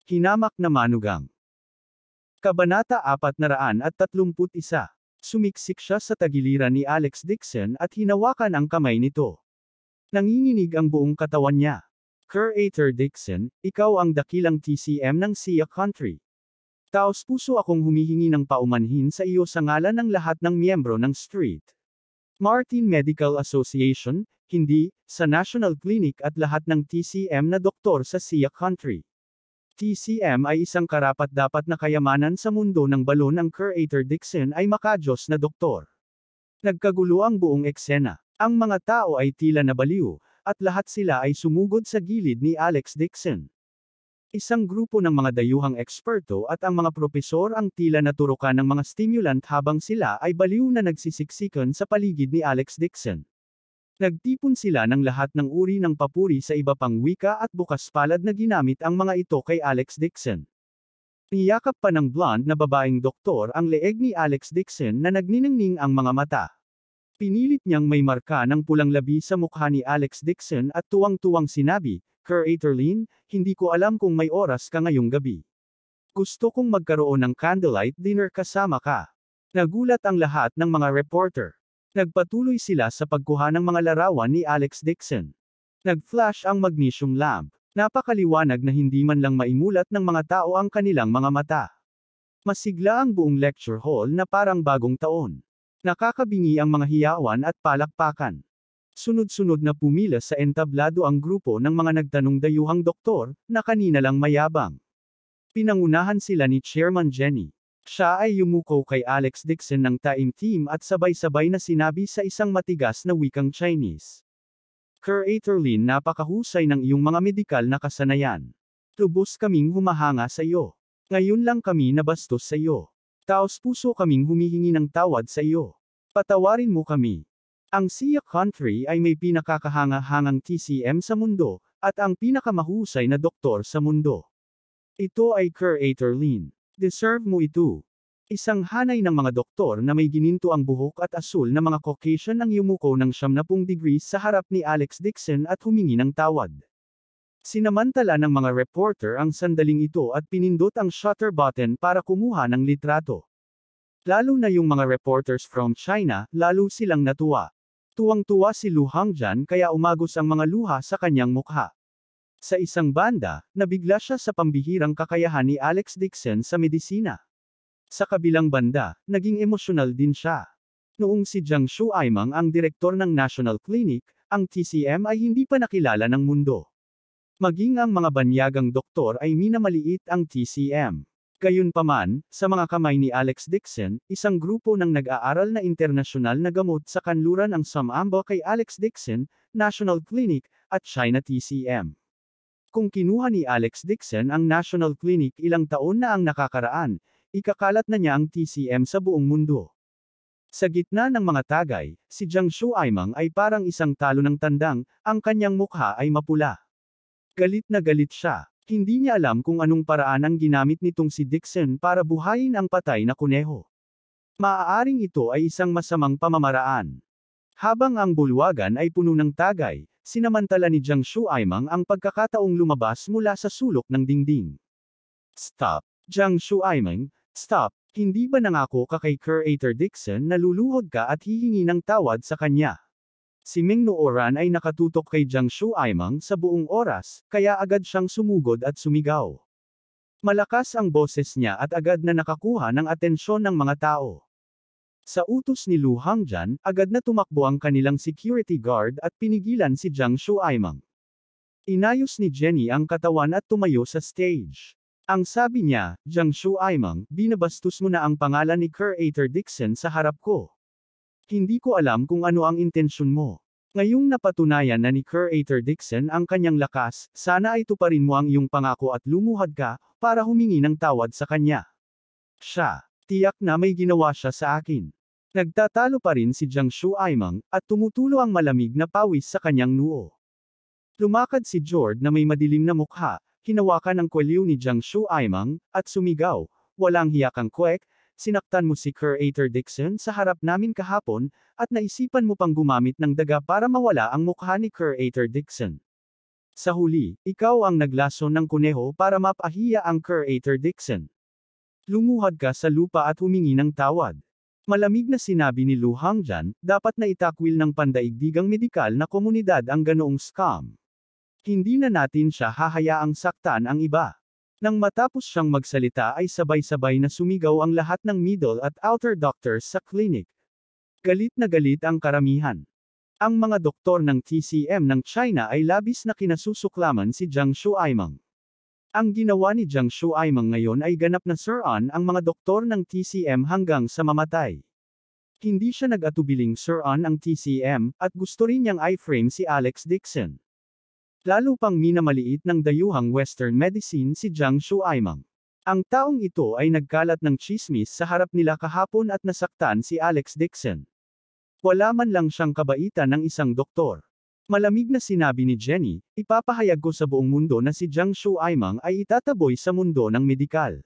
Hinamak na manugang. Kabanata 431. Sumiksik siya sa tagiliran ni Alex Dixon at hinawakan ang kamay nito. Nanginginig ang buong katawan niya. Curator Dixon, ikaw ang dakilang TCM ng Sia Country. Taos puso akong humihingi ng paumanhin sa iyo sa ngalan ng lahat ng miyembro ng Street Martin Medical Association, hindi, sa National Clinic at lahat ng TCM na doktor sa Sia Country. TCM ay isang karapat-dapat na kayamanan sa mundo ng balon. Ang Curator Dixon ay makajos na doktor. Nagkagulo ang buong eksena. Ang mga tao ay tila nabaliw, at lahat sila ay sumugod sa gilid ni Alex Dixon. Isang grupo ng mga dayuhang eksperto at ang mga propesor ang tila naturukan ng mga stimulant habang sila ay baliw na nagsisiksikan sa paligid ni Alex Dixon. Nagtipon sila ng lahat ng uri ng papuri sa iba pang wika at bukas palad na ginamit ang mga ito kay Alex Dixon. Niyakap pa ng blonde na babaeng doktor ang leeg ni Alex Dixon na nagniningning ang mga mata. Pinilit niyang may marka ng pulang labi sa mukha ni Alex Dixon at tuwang-tuwang sinabi, Curator Lin, hindi ko alam kung may oras ka ngayong gabi. Gusto kong magkaroon ng candlelight dinner kasama ka. Nagulat ang lahat ng mga reporter. Nagpatuloy sila sa pagkuha ng mga larawan ni Alex Dixon. Nag-flash ang magnesium lamp. Napakaliwanag na hindi man lang maimulat ng mga tao ang kanilang mga mata. Masigla ang buong lecture hall na parang bagong taon. Nakakabingi ang mga hiyawan at palakpakan. Sunod-sunod na pumila sa entablado ang grupo ng mga nagtanong dayuhang doktor, na kanina lang mayabang. Pinangunahan sila ni Chairman Jenny. Siya ay yumuko kay Alex Dixon ng Time Team at sabay-sabay na sinabi sa isang matigas na wikang Chinese. Curator Lin, napakahusay ng iyong mga medikal na kasanayan. Lubos kaming humahanga sa iyo. Ngayon lang kami nabastos sa iyo. Taos puso kaming humihingi ng tawad sa iyo. Patawarin mo kami. Ang Sia Country ay may pinakakahanga-hangang TCM sa mundo, at ang pinakamahusay na doktor sa mundo. Ito ay Curator Lin. Deserve mo ito. Isang hanay ng mga doktor na may gininto ang buhok at asul na mga Caucasian ang yumuko ng 70 degrees sa harap ni Alex Dixon at humingi ng tawad. Sinamantala ng mga reporter ang sandaling ito at pinindot ang shutter button para kumuha ng litrato. Lalo na yung mga reporters from China, lalo silang natuwa. Tuwang-tuwa si Lu Hongjian kaya umagos ang mga luha sa kanyang mukha. Sa isang banda, nabigla siya sa pambihirang kakayahan ni Alex Dixon sa medisina. Sa kabilang banda, naging emosyonal din siya. Noong si Jiang Shuaimang ang direktor ng National Clinic, ang TCM ay hindi pa nakilala ng mundo. Maging ang mga banyagang doktor ay minamaliit ang TCM. Gayunpaman, sa mga kamay ni Alex Dixon, isang grupo ng nag-aaral na internasyonal na gamot sa kanluran ang sumamba kay Alex Dixon, National Clinic, at China TCM. Kung kinuha ni Alex Dixon ang National Clinic ilang taon na ang nakakaraan, ikakalat na niya ang TCM sa buong mundo. Sa gitna ng mga tagay, si Jiang Shuaimang ay parang isang talo ng tandang, ang kanyang mukha ay mapula. Galit na galit siya. Hindi niya alam kung anong paraan ang ginamit nitong si Dixon para buhayin ang patay na kuneho. Maaaring ito ay isang masamang pamamaraan. Habang ang bulwagan ay puno ng tagay, sinamantala ni Jiang Shuaimang ang pagkakataong lumabas mula sa sulok ng dingding. Stop! Jiang Shuaimang, stop! Hindi ba nangako ka kay Curator Dixon na luluhod ka at hihingi ng tawad sa kanya? Si Meng Nooran ay nakatutok kay Jiang Shuaimang sa buong oras, kaya agad siyang sumugod at sumigaw. Malakas ang boses niya at agad na nakakuha ng atensyon ng mga tao. Sa utos ni Lu Hongjian, agad na tumakbo ang kanilang security guard at pinigilan si Jiang Shuaimang. Inayos ni Jenny ang katawan at tumayo sa stage. Ang sabi niya, Jiang Shuaimang, binabastos mo na ang pangalan ni Curator Dixon sa harap ko. Hindi ko alam kung ano ang intensyon mo. Ngayong napatunayan na ni Curator Dixon ang kanyang lakas, sana ay tuparin mo ang iyong pangako at lumuhad ka, para humingi ng tawad sa kanya. Siya, tiyak na may ginawa siya sa akin. Nagtatalo pa rin si Jiang Shuaimang, at tumutulo ang malamig na pawis sa kanyang noo. Lumakad si Jord na may madilim na mukha, hinawakan ang kwelyo ni Jiang Shuaimang, at sumigaw, walang hiyakang kwek, sinaktan mo si Curator Dixon sa harap namin kahapon, at naisipan mo pang gumamit ng daga para mawala ang mukha ni Curator Dixon. Sa huli, ikaw ang naglason ng kuneho para mapahiya ang Curator Dixon. Lumuhad ka sa lupa at humingi ng tawad. Malamig na sinabi ni Lu Hangjan, dapat na itakwil ng pandaigdigang medikal na komunidad ang ganoong scam. Hindi na natin siya hahayaang saktan ang iba. Nang matapos siyang magsalita ay sabay-sabay na sumigaw ang lahat ng middle at outer doctors sa clinic. Galit na galit ang karamihan. Ang mga doktor ng TCM ng China ay labis na kinasusuklaman si Jiang Shuaimeng. Ang ginawa ni Jiang Shuaimeng ngayon ay ganap na suran ang mga doktor ng TCM hanggang sa mamatay. Hindi siya nag-atubiling suran ang TCM, at gusto rin niyang i-frame si Alex Dixon. Lalo pang minamaliit ng dayuhang Western medicine si Jiang Shuaimeng. Ang taong ito ay nagkalat ng chismis sa harap nila kahapon at nasaktan si Alex Dixon. Wala man lang siyang kabaitan ng isang doktor. Malamig na sinabi ni Jenny, ipapahayag ko sa buong mundo na si Jiang Shuaimeng ay itataboy sa mundo ng medikal.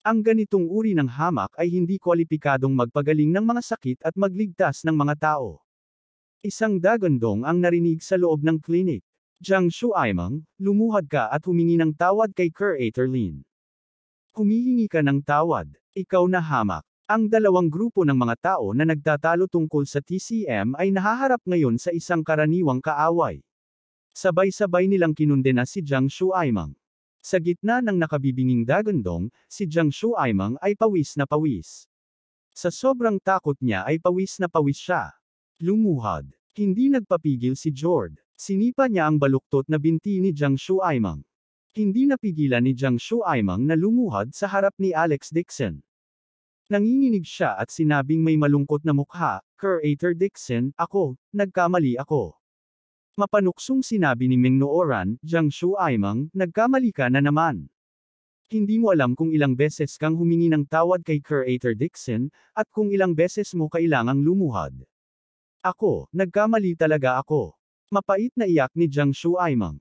Ang ganitong uri ng hamak ay hindi kwalipikadong magpagaling ng mga sakit at magligtas ng mga tao. Isang dagandong ang narinig sa loob ng klinik. Jiang Shuaimeng, lumuhad ka at humingi ng tawad kay Curator Lin. Humihingi ka ng tawad, ikaw na hamak. Ang dalawang grupo ng mga tao na nagtatalo tungkol sa TCM ay nahaharap ngayon sa isang karaniwang kaaway. Sabay-sabay nilang kinundena si Jiang Shuaimeng. Sa gitna ng nakabibinging dagandong, si Jiang Shuaimeng ay pawis na pawis. Sa sobrang takot niya ay pawis na pawis siya. Lumuhad. Hindi nagpapigil si Jord. Sinipa niya ang baluktot na binti ni Jiang Shuaimeng. Hindi napigilan ni Jiang Shuaimeng na lumuhad sa harap ni Alex Dixon. Nanginginig siya at sinabing may malungkot na mukha, Curator Dixon, ako, nagkamali ako. Mapanuksong sinabi ni Meng Nooran, Jiang Shuaimeng, nagkamali ka na naman. Hindi mo alam kung ilang beses kang humingi ng tawad kay Curator Dixon, at kung ilang beses mo kailangang lumuhad. Ako, nagkamali talaga ako. Mapait na iyak ni Jiang Shuaimeng.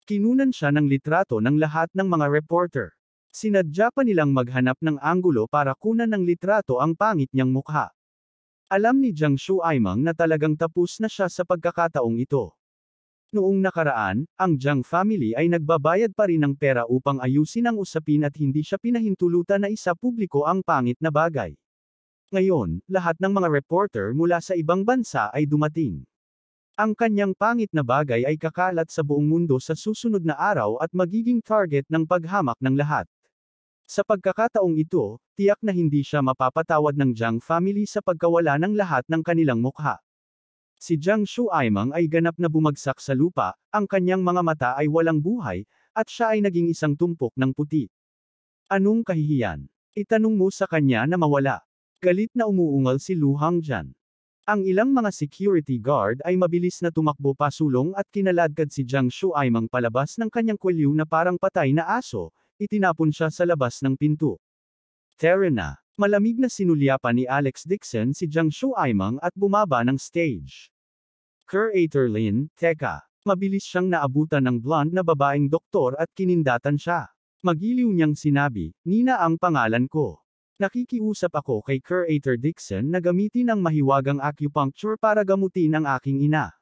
Kinunan siya ng litrato ng lahat ng mga reporter. Sinadya pa nilang maghanap ng anggulo para kunan ng litrato ang pangit niyang mukha. Alam ni Jiang Shuaimeng na talagang tapos na siya sa pagkakataong ito. Noong nakaraan, ang Jiang family ay nagbabayad pa rin ng pera upang ayusin ang usapin at hindi siya pinahintulutan na isa publiko ang pangit na bagay. Ngayon, lahat ng mga reporter mula sa ibang bansa ay dumating. Ang kanyang pangit na bagay ay kakalat sa buong mundo sa susunod na araw at magiging target ng paghamak ng lahat. Sa pagkakataong ito, tiyak na hindi siya mapapatawad ng Jiang family sa pagkawala ng lahat ng kanilang mukha. Si Jiang Shuaimeng ay ganap na bumagsak sa lupa, ang kanyang mga mata ay walang buhay, at siya ay naging isang tumpok ng puti. Anong kahihiyan? Itanong mo sa kanya na mawala. Galit na umuungal si Lu Hangjan. Ang ilang mga security guard ay mabilis na tumakbo pasulong at kinaladkad si Jiang Shuaimeng palabas ng kanyang kwelyo na parang patay na aso, itinapon siya sa labas ng pinto. Tara na. Malamig na sinulyapan ni Alex Dixon si Jiang Shuaimeng at bumaba ng stage. Curator Lin, teka. Mabilis siyang naabutan ng blonde na babaeng doktor at kinindatan siya. Magiliw niyang sinabi, Nina ang pangalan ko. Nakikiusap ako kay Curator Dixon na gamitin ang mahiwagang acupuncture para gamutin ang aking ina.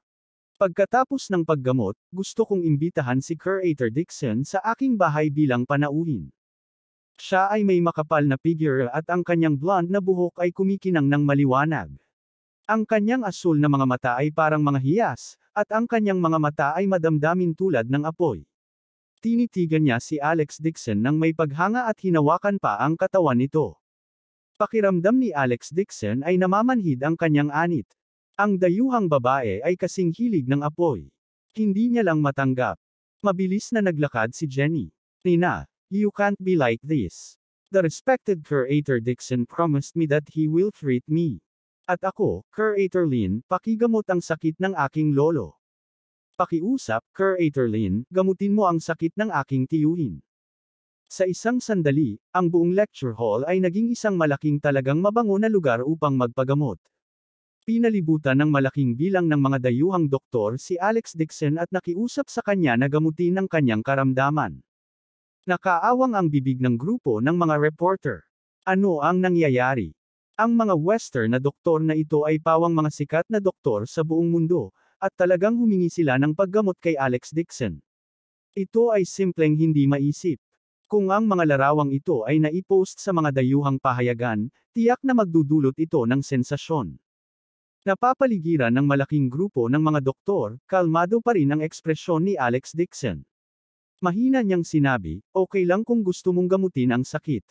Pagkatapos ng paggamot, gusto kong imbitahan si Curator Dixon sa aking bahay bilang panauhin. Siya ay may makapal na figure at ang kanyang blonde na buhok ay kumikinang ng maliwanag. Ang kanyang asul na mga mata ay parang mga hiyas, at ang kanyang mga mata ay madamdamin tulad ng apoy. Tinitigan niya si Alex Dixon nang may paghanga at hinawakan pa ang katawan nito. Pakiramdam ni Alex Dixon ay namamanhid ang kanyang anit. Ang dayuhang babae ay kasing hilig ng apoy. Hindi niya lang matanggap. Mabilis na naglakad si Jenny. Nina, you can't be like this. The respected Curator Dixon promised me that he will treat me. At ako, Curator Lin, pakigamot ang sakit ng aking lolo. Pakiusap, Curator Lin, gamutin mo ang sakit ng aking tiyuhin. Sa isang sandali, ang buong lecture hall ay naging isang malaking talagang mabango na lugar upang magpagamot. Pinalibutan ng malaking bilang ng mga dayuhang doktor si Alex Dixon at nakiusap sa kanya na gamutin ang kanyang karamdaman. Nakaawang ang bibig ng grupo ng mga reporter. Ano ang nangyayari? Ang mga Western na doktor na ito ay pawang mga sikat na doktor sa buong mundo, at talagang humingi sila ng paggamot kay Alex Dixon. Ito ay simpleng hindi maisip. Kung ang mga larawang ito ay naipost sa mga dayuhang pahayagan, tiyak na magdudulot ito ng sensasyon. Napapaligiran ng malaking grupo ng mga doktor, kalmado pa rin ang ekspresyon ni Alex Dixon. Mahina niyang sinabi, okay lang kung gusto mong gamutin ang sakit.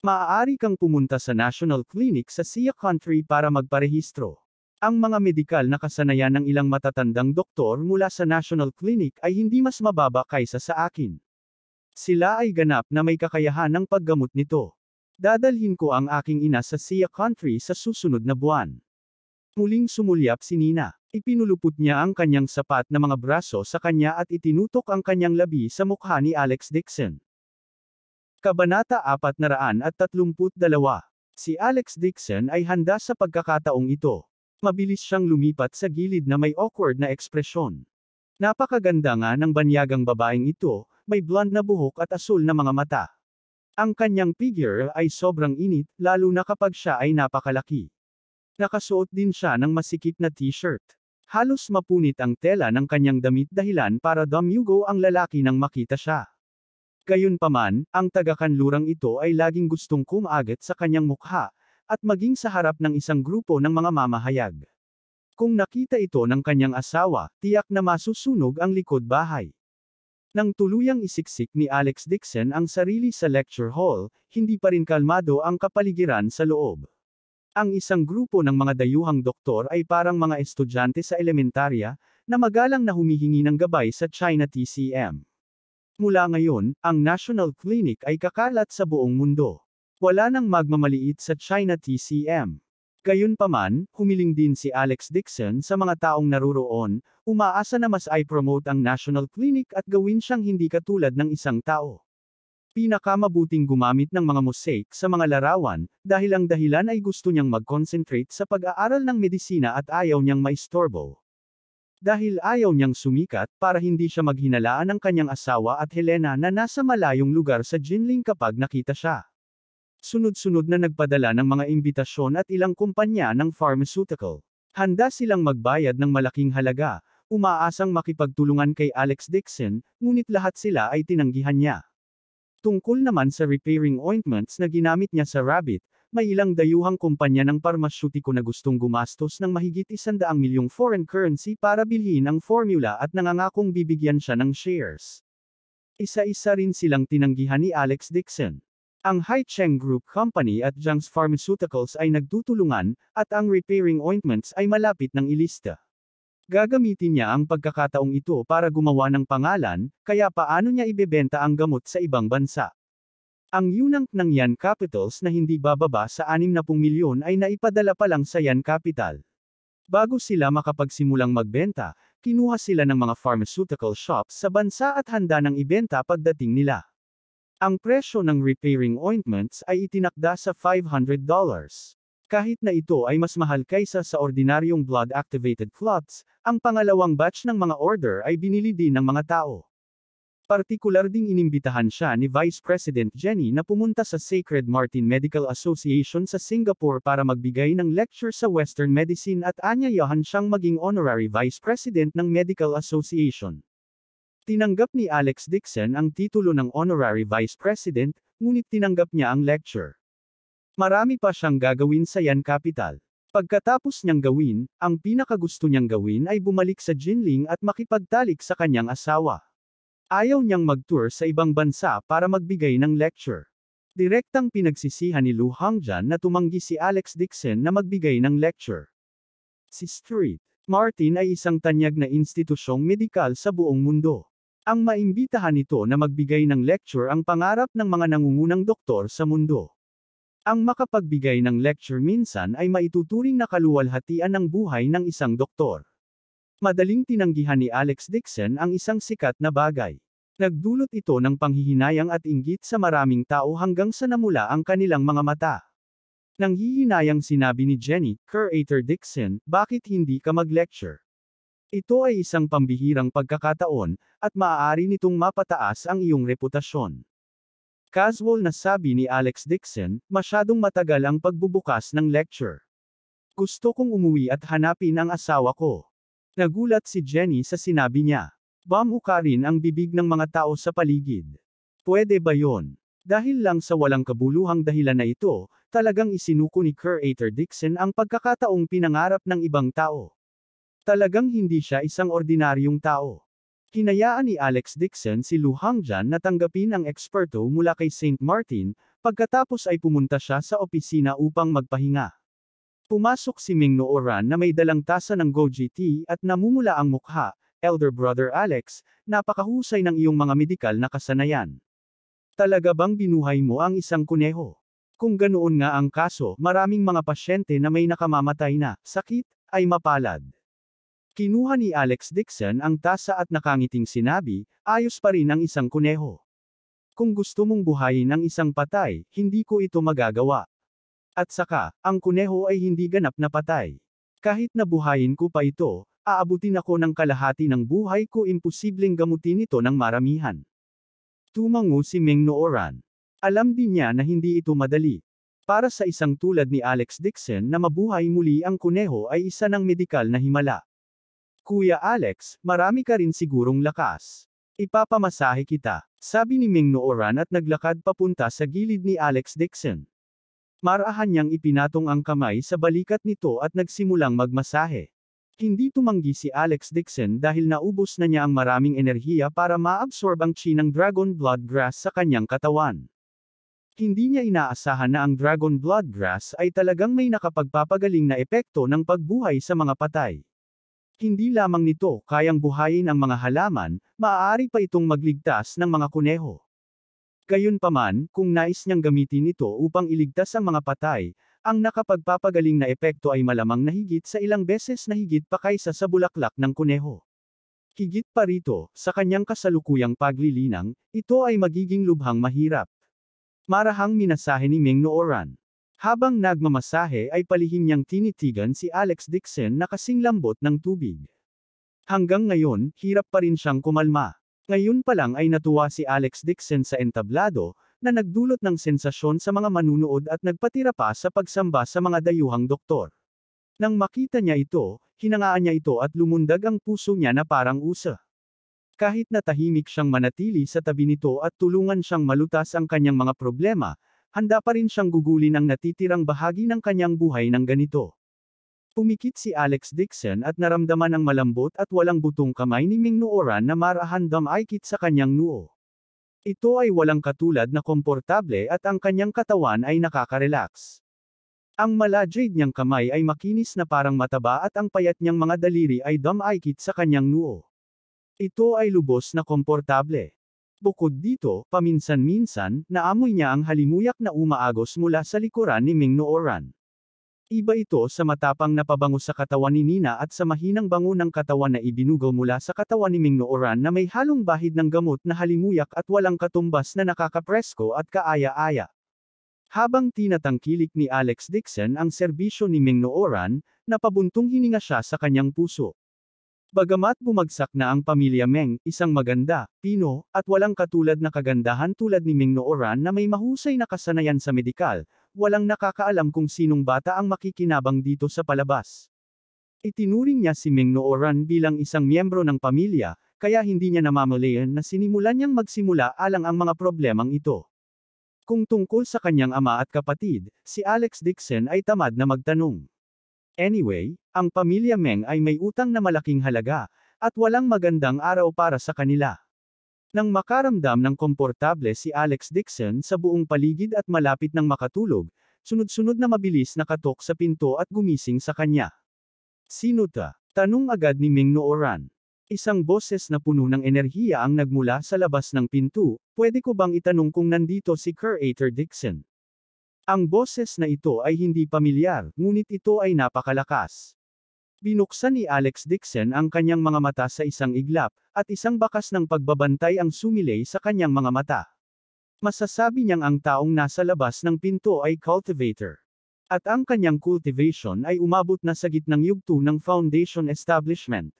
Maaari kang pumunta sa National Clinic sa Sia Country para magparehistro. Ang mga medikal na kasanayan ng ilang matatandang doktor mula sa National Clinic ay hindi mas mababa kaysa sa akin. Sila ay ganap na may kakayahan ng paggamot nito. Dadalhin ko ang aking ina sa Sia Country sa susunod na buwan. Muling sumulyap si Nina. Ipinulupot niya ang kanyang sapat na mga braso sa kanya at itinutok ang kanyang labi sa mukha ni Alex Dixon. Kabanata 432. Si Alex Dixon ay handa sa pagkakataong ito. Mabilis siyang lumipat sa gilid na may awkward na ekspresyon. Napakaganda nga ng banyagang babaeng ito, may blonde na buhok at asul na mga mata. Ang kanyang figure ay sobrang init, lalo na kapag siya ay napakalaki. Nakasuot din siya ng masikip na t-shirt. Halos mapunit ang tela ng kanyang damit dahilan para dumuygo ang lalaki nang makita siya. Gayunpaman, ang taga-kanlurang ito ay laging gustong kumagat sa kanyang mukha, at maging sa harap ng isang grupo ng mga mamahayag. Kung nakita ito ng kanyang asawa, tiyak na masusunog ang likod bahay. Nang tuluyang isiksik ni Alex Dixon ang sarili sa lecture hall, hindi pa rin kalmado ang kapaligiran sa loob. Ang isang grupo ng mga dayuhang doktor ay parang mga estudyante sa elementarya, na magalang na humihingi ng gabay sa China TCM. Mula ngayon, ang National Clinic ay kakalat sa buong mundo. Wala nang magmamaliit sa China TCM. Gayunpaman, humiling din si Alex Dixon sa mga taong naroroon, umaasa na mas i-promote ang National Clinic at gawin siyang hindi katulad ng isang tao. Pinakamabuting gumamit ng mga mosaic sa mga larawan, dahil ang dahilan ay gusto niyang mag-concentrate sa pag-aaral ng medisina at ayaw niyang maistorbo. Dahil ayaw niyang sumikat, para hindi siya maghinalaan ng kanyang asawa at Helena na nasa malayong lugar sa Jinling kapag nakita siya. Sunod-sunod na nagpadala ng mga imbitasyon at ilang kumpanya ng pharmaceutical. Handa silang magbayad ng malaking halaga, umaasang makipagtulungan kay Alex Dixon, ngunit lahat sila ay tinanggihan niya. Tungkol naman sa repairing ointments na ginamit niya sa rabbit, may ilang dayuhang kumpanya ng parmasyutiko na gustong gumastos ng mahigit 100 milyong foreign currency para bilhin ang formula at nangangakong bibigyan siya ng shares. Isa-isa rin silang tinanggihan ni Alex Dixon. Ang Haicheng Group Company at Jiang's Pharmaceuticals ay nagtutulungan, at ang repairing ointments ay malapit ng ilista. Gagamitin niya ang pagkakataong ito para gumawa ng pangalan, kaya paano niya ibebenta ang gamot sa ibang bansa? Ang yunang ng Yan Capitals na hindi bababa sa 60 milyon ay naipadala pa lang sa Yan Capital. Bago sila makapagsimulang magbenta, kinuha sila ng mga pharmaceutical shops sa bansa at handa ng ibenta pagdating nila. Ang presyo ng repairing ointments ay itinakda sa $500. Kahit na ito ay mas mahal kaysa sa ordinaryong blood-activated clots, ang pangalawang batch ng mga order ay binili din ng mga tao. Partikular ding inimbitahan siya ni Vice President Jenny na pumunta sa Sacred Martin Medical Association sa Singapore para magbigay ng lecture sa Western Medicine at aanyayahan siyang maging Honorary Vice President ng Medical Association. Tinanggap ni Alex Dixon ang titulo ng Honorary Vice President, ngunit tinanggap niya ang lecture. Marami pa siyang gagawin sa Yan Capital. Pagkatapos niyang gawin, ang pinakagusto niyang gawin ay bumalik sa Jinling at makipagtalik sa kanyang asawa. Ayaw niyang mag-tour sa ibang bansa para magbigay ng lecture. Direktang pinagsisihan ni Lu Hongjian na tumanggi si Alex Dixon na magbigay ng lecture. Si Street Martin ay isang tanyag na institusyong medikal sa buong mundo. Ang maimbitahan nito na magbigay ng lecture ang pangarap ng mga nangungunang doktor sa mundo. Ang makapagbigay ng lecture minsan ay maituturing na kaluwalhatian ng buhay ng isang doktor. Madaling tinanggihan ni Alex Dixon ang isang sikat na bagay. Nagdulot ito ng panghihinayang at inggit sa maraming tao hanggang sa namula ang kanilang mga mata. Nanghihinayang sinabi ni Jenny, Curator Dixon, bakit hindi ka mag-lecture? Ito ay isang pambihirang pagkakataon, at maaari nitong mapataas ang iyong reputasyon. Casual na sabi ni Alex Dixon, masyadong matagal ang pagbubukas ng lecture. Gusto kong umuwi at hanapin ang asawa ko. Nagulat si Jenny sa sinabi niya. Bamukarin ang bibig ng mga tao sa paligid. Pwede ba yon? Dahil lang sa walang kabuluhang dahilan na ito, talagang isinuko ni Curator Dixon ang pagkakataong pinangarap ng ibang tao. Talagang hindi siya isang ordinaryong tao. Hinayaan ni Alex Dixon si Lu Hangjan na tanggapin ang eksperto mula kay St. Martin, pagkatapos ay pumunta siya sa opisina upang magpahinga. Pumasok si Ming Nooran na may dalang tasa ng goji tea at namumula ang mukha. Elder Brother Alex, napakahusay ng iyong mga medikal na kasanayan. Talaga bang binuhay mo ang isang kuneho? Kung ganoon nga ang kaso, maraming mga pasyente na may nakamamatay na sakit ay mapalad. Kinuha ni Alex Dixon ang tasa at nakangiting sinabi, ayos pa rin ang isang kuneho. Kung gusto mong buhayin ang isang patay, hindi ko ito magagawa. At saka, ang kuneho ay hindi ganap na patay. Kahit na buhayin ko pa ito, aabutin ako ng kalahati ng buhay ko, imposibleng gamutin ito ng maramihan. Tumango si Ming Nooran. Alam din niya na hindi ito madali. Para sa isang tulad ni Alex Dixon na mabuhay muli ang kuneho ay isa ng medikal na himala. Kuya Alex, marami ka rin sigurong lakas. Ipapamasahe kita, sabi ni Ming Nooran at naglakad papunta sa gilid ni Alex Dixon. Marahan niyang ipinatong ang kamay sa balikat nito at nagsimulang magmasahe. Hindi tumanggi si Alex Dixon dahil naubos na niya ang maraming enerhiya para maabsorb ang chi ng dragon blood grass sa kanyang katawan. Hindi niya inaasahan na ang dragon blood grass ay talagang may nakapagpapagaling na epekto ng pagbuhay sa mga patay. Hindi lamang nito kayang buhayin ang mga halaman, maaari pa itong magligtas ng mga kuneho. Gayunpaman, kung nais niyang gamitin ito upang iligtas ang mga patay, ang nakapagpapagaling na epekto ay malamang na higit sa ilang beses na higit pa kaysa sa bulaklak ng kuneho. Higit pa rito, sa kanyang kasalukuyang paglilinang, ito ay magiging lubhang mahirap. Marahang minasahe ni Ming Nooran. Habang nagmamasahe ay palihim niyang tinitigan si Alex Dixon na kasing lambot ng tubig. Hanggang ngayon, hirap pa rin siyang kumalma. Ngayon pa lang ay natuwa si Alex Dixon sa entablado, na nagdulot ng sensasyon sa mga manunood at nagpatira pa sa pagsamba sa mga dayuhang doktor. Nang makita niya ito, hinangaan niya ito at lumundag ang puso niya na parang usa. Kahit na tahimik siyang manatili sa tabi nito at tulungan siyang malutas ang kanyang mga problema, handa pa rin siyang gugulin ang natitirang bahagi ng kanyang buhay ng ganito. Pumikit si Alex Dixon at naramdaman ang malambot at walang butong kamay ni Ming Nooran na marahan damaykit sa kanyang noo. Ito ay walang katulad na komportable at ang kanyang katawan ay nakaka-relax. Ang malajade niyang kamay ay makinis na parang mataba at ang payat niyang mga daliri ay damaykit sa kanyang noo. Ito ay lubos na komportable. Bukod dito, paminsan-minsan, naamoy niya ang halimuyak na umaagos mula sa likuran ni Ming Nooran. Iba ito sa matapang na pabango sa katawan ni Nina at sa mahinang bango ng katawan na ibinugaw mula sa katawan ni Ming Nooran na may halong bahid ng gamot na halimuyak at walang katumbas na nakakapresko at kaaya-aya. Habang tinatangkilik ni Alex Dixon ang serbisyo ni Ming Nooran, napabuntong hininga siya sa kanyang puso. Bagamat bumagsak na ang pamilya Meng, isang maganda, pino, at walang katulad na kagandahan tulad ni Ming Nooran na may mahusay na kasanayan sa medikal, walang nakakaalam kung sinong bata ang makikinabang dito sa palabas. Itinuring niya si Ming Nooran bilang isang miyembro ng pamilya, kaya hindi niya namamalayan na sinimulan niyang magsimula alang ang mga problemang ito. Kung tungkol sa kanyang ama at kapatid, si Alex Dixon ay tamad na magtanong. Anyway, ang pamilya Meng ay may utang na malaking halaga, at walang magandang araw para sa kanila. Nang makaramdam ng komportable si Alex Dixon sa buong paligid at malapit ng makatulog, sunod-sunod na mabilis nakatok sa pinto at gumising sa kanya. Sino ta? Tanong agad ni Ming Nooran. Isang boses na puno ng enerhiya ang nagmula sa labas ng pinto, pwede ko bang itanong kung nandito si Curator Dixon? Ang boses na ito ay hindi pamilyar, ngunit ito ay napakalakas. Binuksan ni Alex Dixon ang kanyang mga mata sa isang iglap, at isang bakas ng pagbabantay ang sumilay sa kanyang mga mata. Masasabi niyang ang taong nasa labas ng pinto ay cultivator. At ang kanyang cultivation ay umabot na sa gitnang yugto ng foundation establishment.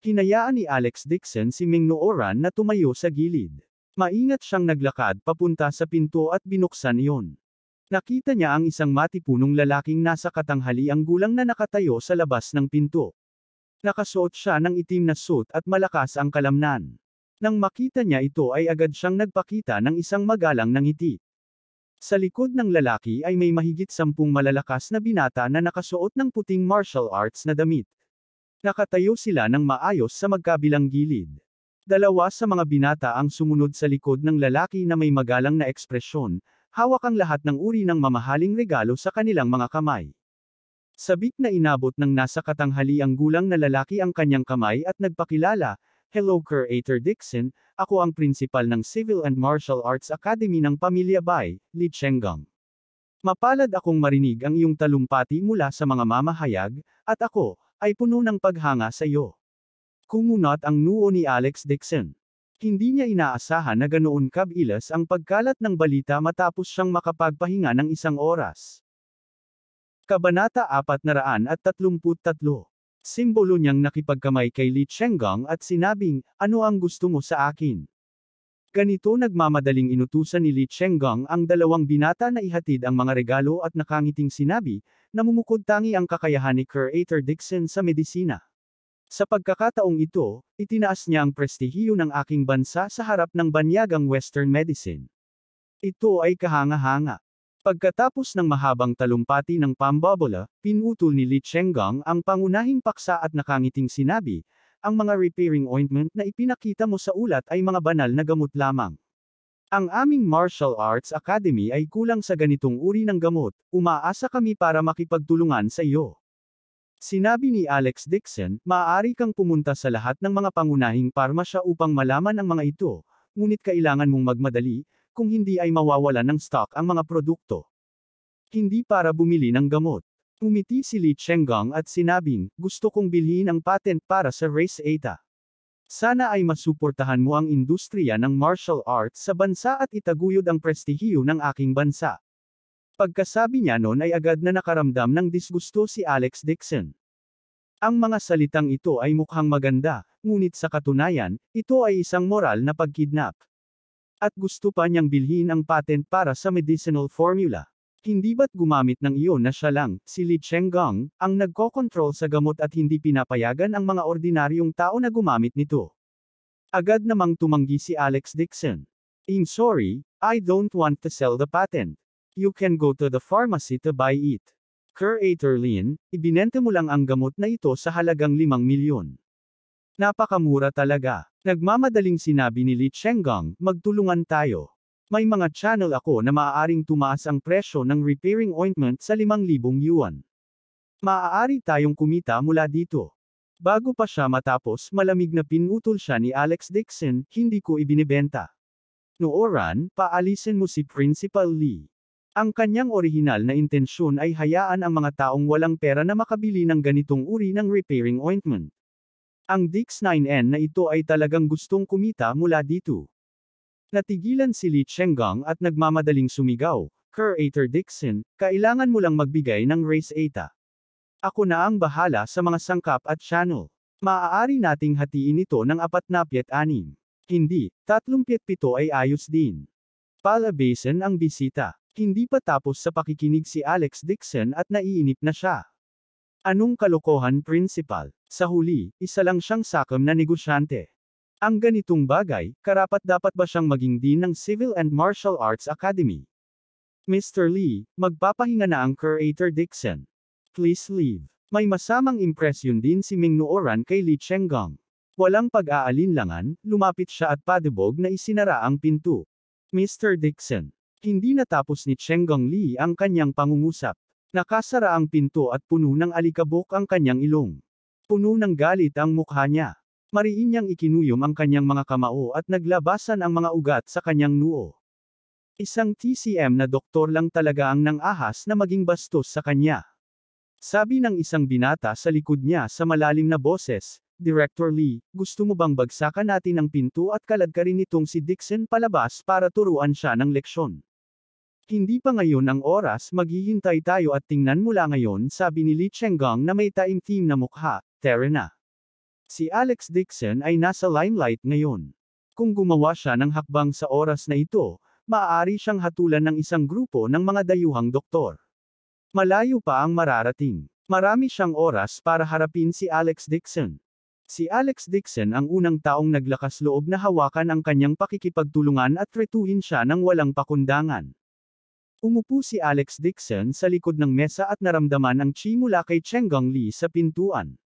Hinayaan ni Alex Dixon si Ming Nooran na tumayo sa gilid. Maingat siyang naglakad papunta sa pinto at binuksan iyon. Nakita niya ang isang matipunong lalaking nasa katanghaliang gulang na nakatayo sa labas ng pinto. Nakasuot siya ng itim na suit at malakas ang kalamnan. Nang makita niya ito ay agad siyang nagpakita ng isang magalang na ngiti. Sa likod ng lalaki ay may mahigit 10 malalakas na binata na nakasuot ng puting martial arts na damit. Nakatayo sila ng maayos sa magkabilang gilid. Dalawa sa mga binata ang sumunod sa likod ng lalaki na may magalang na ekspresyon, hawak ang lahat ng uri ng mamahaling regalo sa kanilang mga kamay. Sabik na inabot ng nasa katanghali ang gulang na lalaki ang kanyang kamay at nagpakilala, "Hello Curator Dixon, ako ang principal ng Civil and Martial Arts Academy ng Pamilya Bai, Li Chenggang. Mapalad akong marinig ang iyong talumpati mula sa mga mamahayag, at ako, ay puno ng paghanga sa iyo." Kumunot ang noo ni Alex Dixon. Hindi niya inaasahan na ganoon kabilis ang pagkalat ng balita matapos siyang makapagpahinga ng 1 oras. Kabanata 433. Simbolo niyang nakipagkamay kay Li Chenggang at sinabing, "Ano ang gusto mo sa akin?" Ganito nagmamadaling inutusan ni Li Chenggang ang dalawang binata na ihatid ang mga regalo at nakangiting sinabi, "Namumukod tangi ang kakayahan ni Curator Dixon sa medisina. Sa pagkakataong ito, itinaas niya ang prestihiyo ng aking bansa sa harap ng banyagang Western medicine. Ito ay kahanga-hanga." Pagkatapos ng mahabang talumpati ng pambobola, pinutol ni Li Chenggang ang pangunahing paksa at nakangiting sinabi, "Ang mga repairing ointment na ipinakita mo sa ulat ay mga banal na gamot lamang. Ang aming Martial Arts Academy ay kulang sa ganitong uri ng gamot, umaasa kami para makipagtulungan sa iyo." Sinabi ni Alex Dixon, "Maaari kang pumunta sa lahat ng mga pangunahing parmasya upang malaman ang mga ito, ngunit kailangan mong magmadali, kung hindi ay mawawalan ng stock ang mga produkto. Hindi para bumili ng gamot." Umiti si Li Chenggang at sinabing, "Gusto kong bilhin ang patent para sa Race Eta. Sana ay masuportahan mo ang industriya ng martial arts sa bansa at itaguyod ang prestihiyo ng aking bansa." Pagkasabi niya noon ay agad na nakaramdam ng disgusto si Alex Dixon. Ang mga salitang ito ay mukhang maganda, ngunit sa katunayan, ito ay isang moral na pagkidnap. At gusto pa niyang bilhin ang patent para sa medicinal formula. Hindi ba't gumamit ng iyon na siya lang, si Li Chenggang, ang nagkokontrol sa gamot at hindi pinapayagan ang mga ordinaryong tao na gumamit nito? Agad namang tumanggi si Alex Dixon. "I'm sorry, I don't want to sell the patent. You can go to the pharmacy to buy it. Curator Lin, ibinenta mo lang ang gamot na ito sa halagang 5 milyon. Napakamura talaga." Nagmamadaling sinabi ni Li Chenggang, "Magtulungan tayo. May mga channel ako na maaaring tumaas ang presyo ng repairing ointment sa 5,000 yuan. Maaari tayong kumita mula dito." Bago pa siya matapos, malamig na pinutol siya ni Alex Dixon, "Hindi ko ibinibenta. Nooran, paalisin mo si Principal Lee. Ang kanyang orihinal na intensyon ay hayaan ang mga taong walang pera na makabili ng ganitong uri ng repairing ointment. Ang Dix9N na ito ay talagang gustong kumita mula dito." Natigilan si Li Chenggang at nagmamadaling sumigaw, "Curator Dixon, kailangan mo lang magbigay ng Race Eta. Ako na ang bahala sa mga sangkap at channel. Maaari nating hatiin ito ng 46. Hindi, 37 ay ayos din." Palabasin ang bisita. Hindi pa tapos sa pakikinig si Alex Dixon at naiinip na siya. Anong kalokohan, Principal? Sa huli, isa lang siyang sakam na negosyante. Ang ganitong bagay, karapat-dapat ba siyang maging dean ng Civil and Martial Arts Academy? "Mr. Lee, magpapahinga na ang Curator Dixon. Please leave." May masamang impresyon din si Ming Nooran kay Li Chenggang. Walang pag-aalinlangan, lumapit siya at padubog na isinara ang pinto. "Mr. Dixon." Hindi natapos ni Chenggang Li ang kanyang pangungusap. Nakasara ang pinto at puno ng alikabok ang kanyang ilong. Puno ng galit ang mukha niya. Mariin niyang ikinuyom ang kanyang mga kamao at naglabasan ang mga ugat sa kanyang noo. Isang TCM na doktor lang talaga ang nang-ahas na maging bastos sa kanya. Sabi ng isang binata sa likod niya sa malalim na boses, "Director Lee, gusto mo bang bagsakan natin ang pinto at kaladkarin nitong si Dixon palabas para turuan siya ng leksyon? Hindi pa ngayon ang oras, maghihintay tayo at tingnan mula ngayon," sabi ni Li Chenggang na may taimtim na mukha, "Tara na." Si Alex Dixon ay nasa limelight ngayon. Kung gumawa siya ng hakbang sa oras na ito, maaari siyang hatulan ng isang grupo ng mga dayuhang doktor. Malayo pa ang mararating. Marami siyang oras para harapin si Alex Dixon. Si Alex Dixon ang unang taong naglakas loob na hawakan ang kanyang pakikipagtulungan at tretuhin siya ng walang pakundangan. Umupo si Alex Dixon sa likod ng mesa at naramdaman ang chi mula kay Chenggong Lee sa pintuan.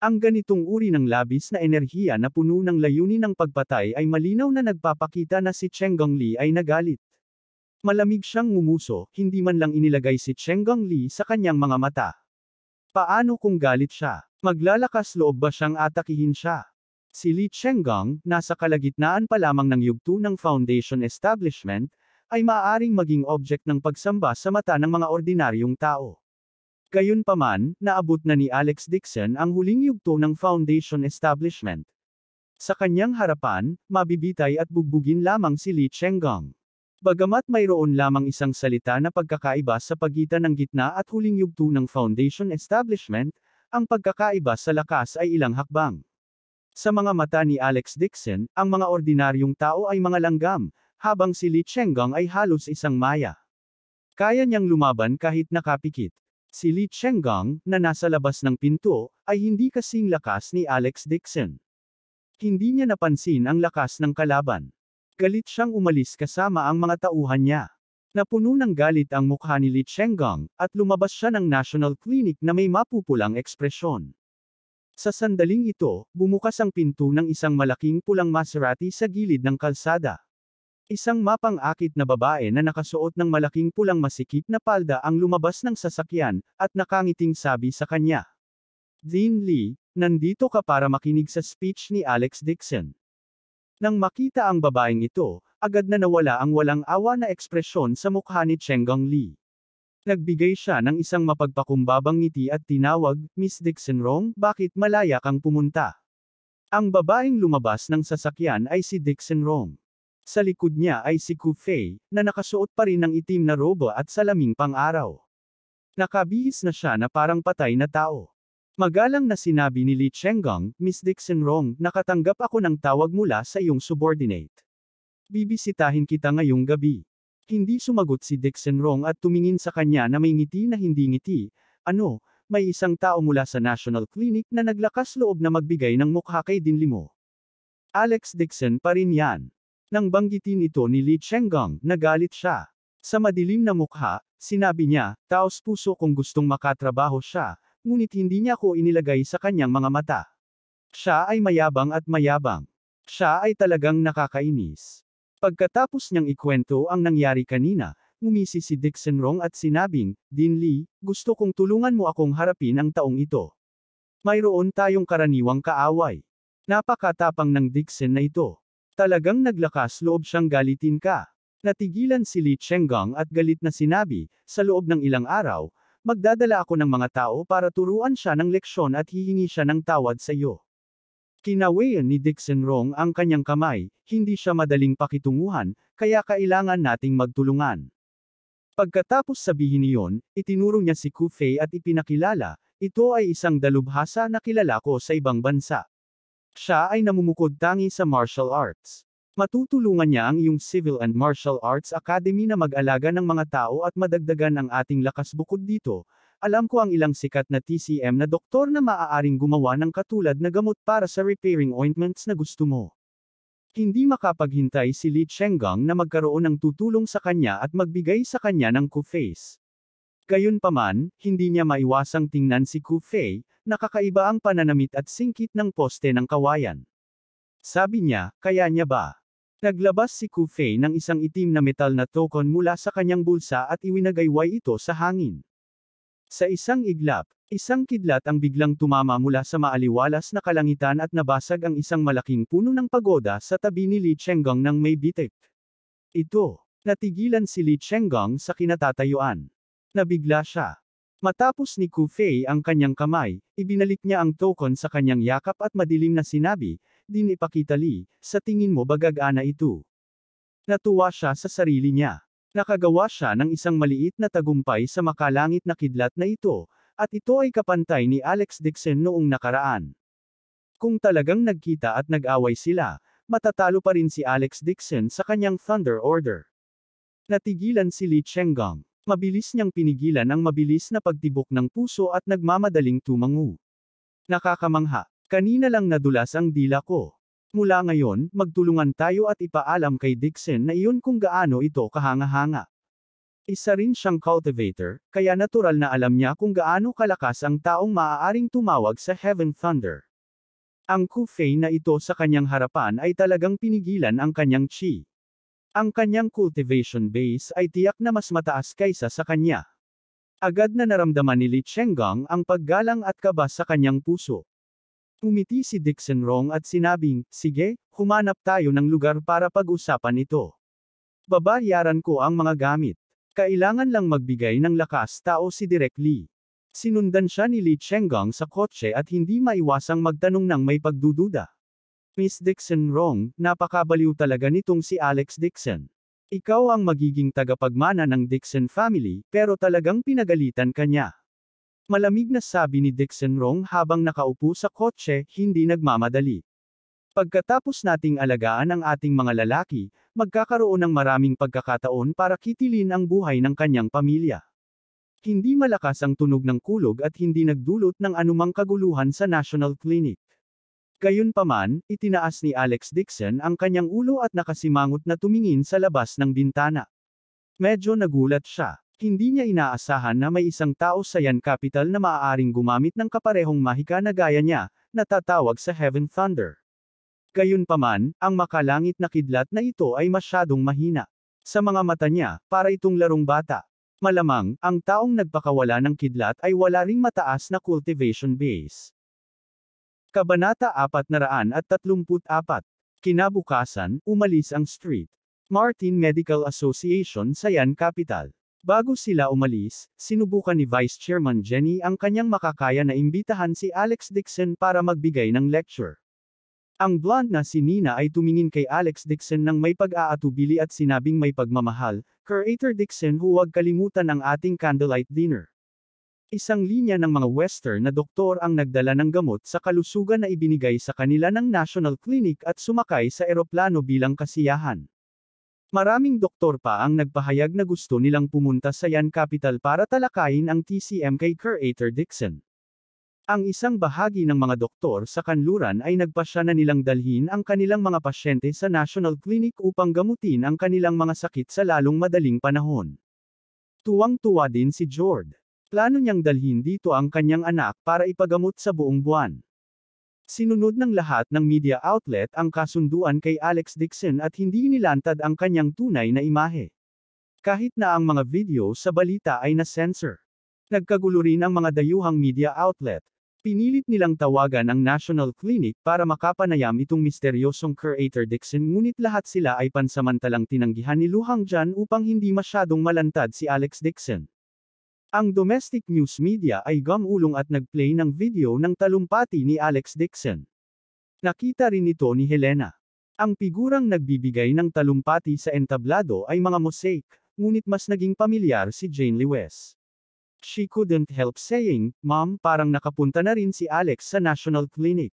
Ang ganitong uri ng labis na enerhiya na puno ng layunin ng pagpatay ay malinaw na nagpapakita na si Chenggong Lee ay nagalit. Malamig siyang ngumuso, hindi man lang inilagay si Chenggong Lee sa kanyang mga mata. Paano kung galit siya? Maglalakas loob ba siyang atakihin siya? Si Lee Chenggong, nasa kalagitnaan pa lamang ng yugto ng Foundation establishment, ay maaaring maging object ng pagsamba sa mata ng mga ordinaryong tao. Gayunpaman, naabot na ni Alex Dixon ang huling yugto ng Foundation establishment. Sa kanyang harapan, mabibitay at bugbugin lamang si Lee Chenggong. Bagamat mayroon lamang isang salita na pagkakaiba sa pagitan ng gitna at huling yugto ng Foundation establishment, ang pagkakaiba sa lakas ay ilang hakbang. Sa mga mata ni Alex Dixon, ang mga ordinaryong tao ay mga langgam, habang si Lee Chenggong ay halos isang maya. Kaya niyang lumaban kahit nakapikit. Si Lee Chenggong, na nasa labas ng pinto, ay hindi kasing lakas ni Alex Dixon. Hindi niya napansin ang lakas ng kalaban. Galit siyang umalis kasama ang mga tauhan niya. Napuno ng galit ang mukha ni Lee Chenggong, at lumabas siya ng National Clinic na may mapupulang ekspresyon. Sa sandaling ito, bumukas ang pinto ng isang malaking pulang Maserati sa gilid ng kalsada. Isang mapang-akit na babae na nakasuot ng malaking pulang masikip na palda ang lumabas ng sasakyan, at nakangiting sabi sa kanya. Dean Lee, nandito ka para makinig sa speech ni Alex Dixon. Nang makita ang babaeng ito, agad na nawala ang walang awa na ekspresyon sa mukha ni Chenggong Lee. Nagbigay siya ng isang mapagpakumbabang ngiti at tinawag, Miss Dixon Rong, bakit malaya kang pumunta? Ang babaeng lumabas ng sasakyan ay si Dixon Rong. Sa likod niya ay si Ku Fei, na nakasuot pa rin ng itim na robe at salaming pang-araw. Nakabihis na siya na parang patay na tao. Magalang na sinabi ni Lee Chenggong, Miss Dixon Rong, nakatanggap ako ng tawag mula sa iyong subordinate. Bibisitahin kita ngayong gabi. Hindi sumagot si Dixon Rong at tumingin sa kanya na may ngiti na hindi ngiti. Ano, may isang tao mula sa National Clinic na naglakas loob na magbigay ng mukha kay Dean Lee mo. Alex Dixon pa rin yan. Nang banggitin ito ni Lee Chenggong, nagalit siya. Sa madilim na mukha, sinabi niya, taos puso kung gustong makatrabaho siya, ngunit hindi niya ako inilagay sa kanyang mga mata. Siya ay mayabang at mayabang. Siya ay talagang nakakainis. Pagkatapos niyang ikwento ang nangyari kanina, ngumisi si Dixon Rong at sinabing, Dean Lee, gusto kong tulungan mo akong harapin ang taong ito. Mayroon tayong karaniwang kaaway. Napakatapang ng Dixon na ito. Talagang naglakas loob siyang galitin ka. Natigilan si Lee Chenggong at galit na sinabi, sa loob ng ilang araw, magdadala ako ng mga tao para turuan siya ng leksyon at hihingi siya ng tawad sa iyo. Kinawayan ni Dixon Rong ang kanyang kamay, hindi siya madaling pakitunguhan, kaya kailangan nating magtulungan. Pagkatapos sabihin niyon, itinuro niya si Ku Fei at ipinakilala, ito ay isang dalubhasa na kilala ko sa ibang bansa. Siya ay namumukod tangi sa martial arts. Matutulungan niya ang iyong Civil and Martial Arts Academy na mag-alaga ng mga tao at madagdagan ang ating lakas bukod dito. Alam ko ang ilang sikat na TCM na doktor na maaaring gumawa ng katulad na gamot para sa repairing ointments na gusto mo. Hindi makapaghintay si Lee Chenggong na magkaroon ng tutulong sa kanya at magbigay sa kanya ng Ku Fei. Gayunpaman, hindi niya maiwasang tingnan si Ku Fei, nakakaiba ang pananamit at singkit ng poste ng kawayan. Sabi niya, kaya niya ba? Naglabas si Ku Fei ng isang itim na metal na token mula sa kanyang bulsa at iwinagayway ito sa hangin. Sa isang iglap, isang kidlat ang biglang tumama mula sa maaliwalas na kalangitan at nabasag ang isang malaking puno ng pagoda sa tabi ni Lee Chenggong ng may bitik. Ito, natigilan si Lee Chenggong sa kinatatayuan. Nabigla siya. Matapos ni Ku Fei ang kanyang kamay, ibinalik niya ang token sa kanyang yakap at madilim na sinabi, Din ipakita Lee, sa tingin mo bagag-ana ito. Natuwa siya sa sarili niya. Nakagawa siya ng isang maliit na tagumpay sa makalangit na kidlat na ito, at ito ay kapantay ni Alex Dixon noong nakaraan. Kung talagang nagkita at nag-away sila, matatalo pa rin si Alex Dixon sa kanyang Thunder Order. Natigilan si Lee Chenggong. Mabilis niyang pinigilan ang mabilis na pagtibok ng puso at nagmamadaling tumango. Nakakamangha. Kanina lang nadulas ang dila ko. Mula ngayon, magtulungan tayo at ipaalam kay Dixon na iyon kung gaano ito kahanga-hanga. Isa rin siyang cultivator, kaya natural na alam niya kung gaano kalakas ang taong maaaring tumawag sa Heaven Thunder. Ang Kufei na ito sa kanyang harapan ay talagang pinigilan ang kanyang chi. Ang kanyang cultivation base ay tiyak na mas mataas kaysa sa kanya. Agad na naramdaman ni Li Chenggang ang paggalang at kaba sa kanyang puso. Umiti si Dixon Rong at sinabing, sige, humanap tayo ng lugar para pag-usapan ito. Babayaran ko ang mga gamit. Kailangan lang magbigay ng lakas tao si Direk Lee. Sinundan siya ni Li Chenggang sa kotse at hindi maiwasang magtanong ng may pagdududa. Miss Dixon Rong, napakabaliw talaga nitong si Alex Dixon. Ikaw ang magiging tagapagmana ng Dixon family, pero talagang pinagalitan ka niya. Malamig na sabi ni Dixon Rong habang nakaupo sa kotse, hindi nagmamadali. Pagkatapos nating alagaan ang ating mga lalaki, magkakaroon ng maraming pagkakataon para kitilin ang buhay ng kanyang pamilya. Hindi malakas ang tunog ng kulog at hindi nagdulot ng anumang kaguluhan sa National Clinic. Gayunpaman, itinaas ni Alex Dixon ang kanyang ulo at nakasimangot na tumingin sa labas ng bintana. Medyo nagulat siya. Hindi niya inaasahan na may isang tao sa Yan Capital na maaaring gumamit ng kaparehong mahika na gaya niya, na tatawag sa Heaven Thunder. Gayunpaman, ang makalangit na kidlat na ito ay masyadong mahina. Sa mga mata niya, para itong larong bata. Malamang, ang taong nagpakawala ng kidlat ay wala ring mataas na cultivation base. Kabanata 434. Kinabukasan, umalis ang Street Martin Medical Association sa Yan Capital. Bago sila umalis, sinubukan ni Vice Chairman Jenny ang kanyang makakaya na imbitahan si Alex Dixon para magbigay ng lecture. Ang blonde na si Nina ay tumingin kay Alex Dixon ng may pag-aatubili at sinabing may pagmamahal, Curator Dixon, huwag kalimutan ang ating candlelight dinner. Isang linya ng mga Western na doktor ang nagdala ng gamot sa kalusugan na ibinigay sa kanila ng National Clinic at sumakay sa eroplano bilang kasiyahan. Maraming doktor pa ang nagpahayag na gusto nilang pumunta sa Yan Capital para talakayin ang TCM kay Curator Dixon. Ang isang bahagi ng mga doktor sa kanluran ay nagpasya na nilang dalhin ang kanilang mga pasyente sa National Clinic upang gamutin ang kanilang mga sakit sa lalong madaling panahon. Tuwang-tuwa din si Jord. Plano niyang dalhin dito ang kanyang anak para ipagamot sa buong buwan. Sinunod ng lahat ng media outlet ang kasunduan kay Alex Dixon at hindi inilantad ang kanyang tunay na imahe. Kahit na ang mga video sa balita ay na-censor. Nagkagulo rin ang mga dayuhang media outlet. Pinilit nilang tawagan ang National Clinic para makapanayam itong misteryosong Curator Dixon, ngunit lahat sila ay pansamantalang tinanggihan ni Lu Hangjan upang hindi masyadong malantad si Alex Dixon. Ang domestic news media ay gumulong at nagplay ng video ng talumpati ni Alex Dixon. Nakita rin ito ni Helena. Ang figurang nagbibigay ng talumpati sa entablado ay mga mosaic, ngunit mas naging pamilyar si Jane Lewis. She couldn't help saying, Mom, parang nakapunta na rin si Alex sa National Clinic.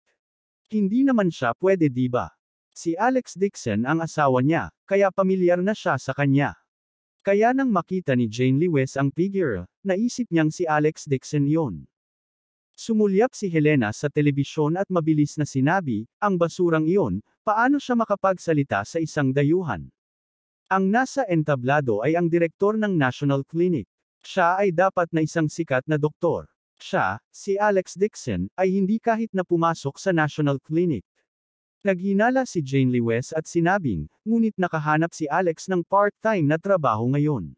Hindi naman siya pwede, diba? Si Alex Dixon ang asawa niya, kaya pamilyar na siya sa kanya. Kaya nang makita ni Jane Lewis ang figure, naisip niyang si Alex Dixon yon. Sumulyap si Helena sa telebisyon at mabilis na sinabi, ang basurang iyon, paano siya makapagsalita sa isang dayuhan? Ang nasa entablado ay ang direktor ng National Clinic. Siya ay dapat na isang sikat na doktor. Siya, si Alex Dixon, ay hindi kahit na pumasok sa National Clinic. Naghinala si Jane Lewis at sinabing, ngunit nakahanap si Alex ng part-time na trabaho ngayon.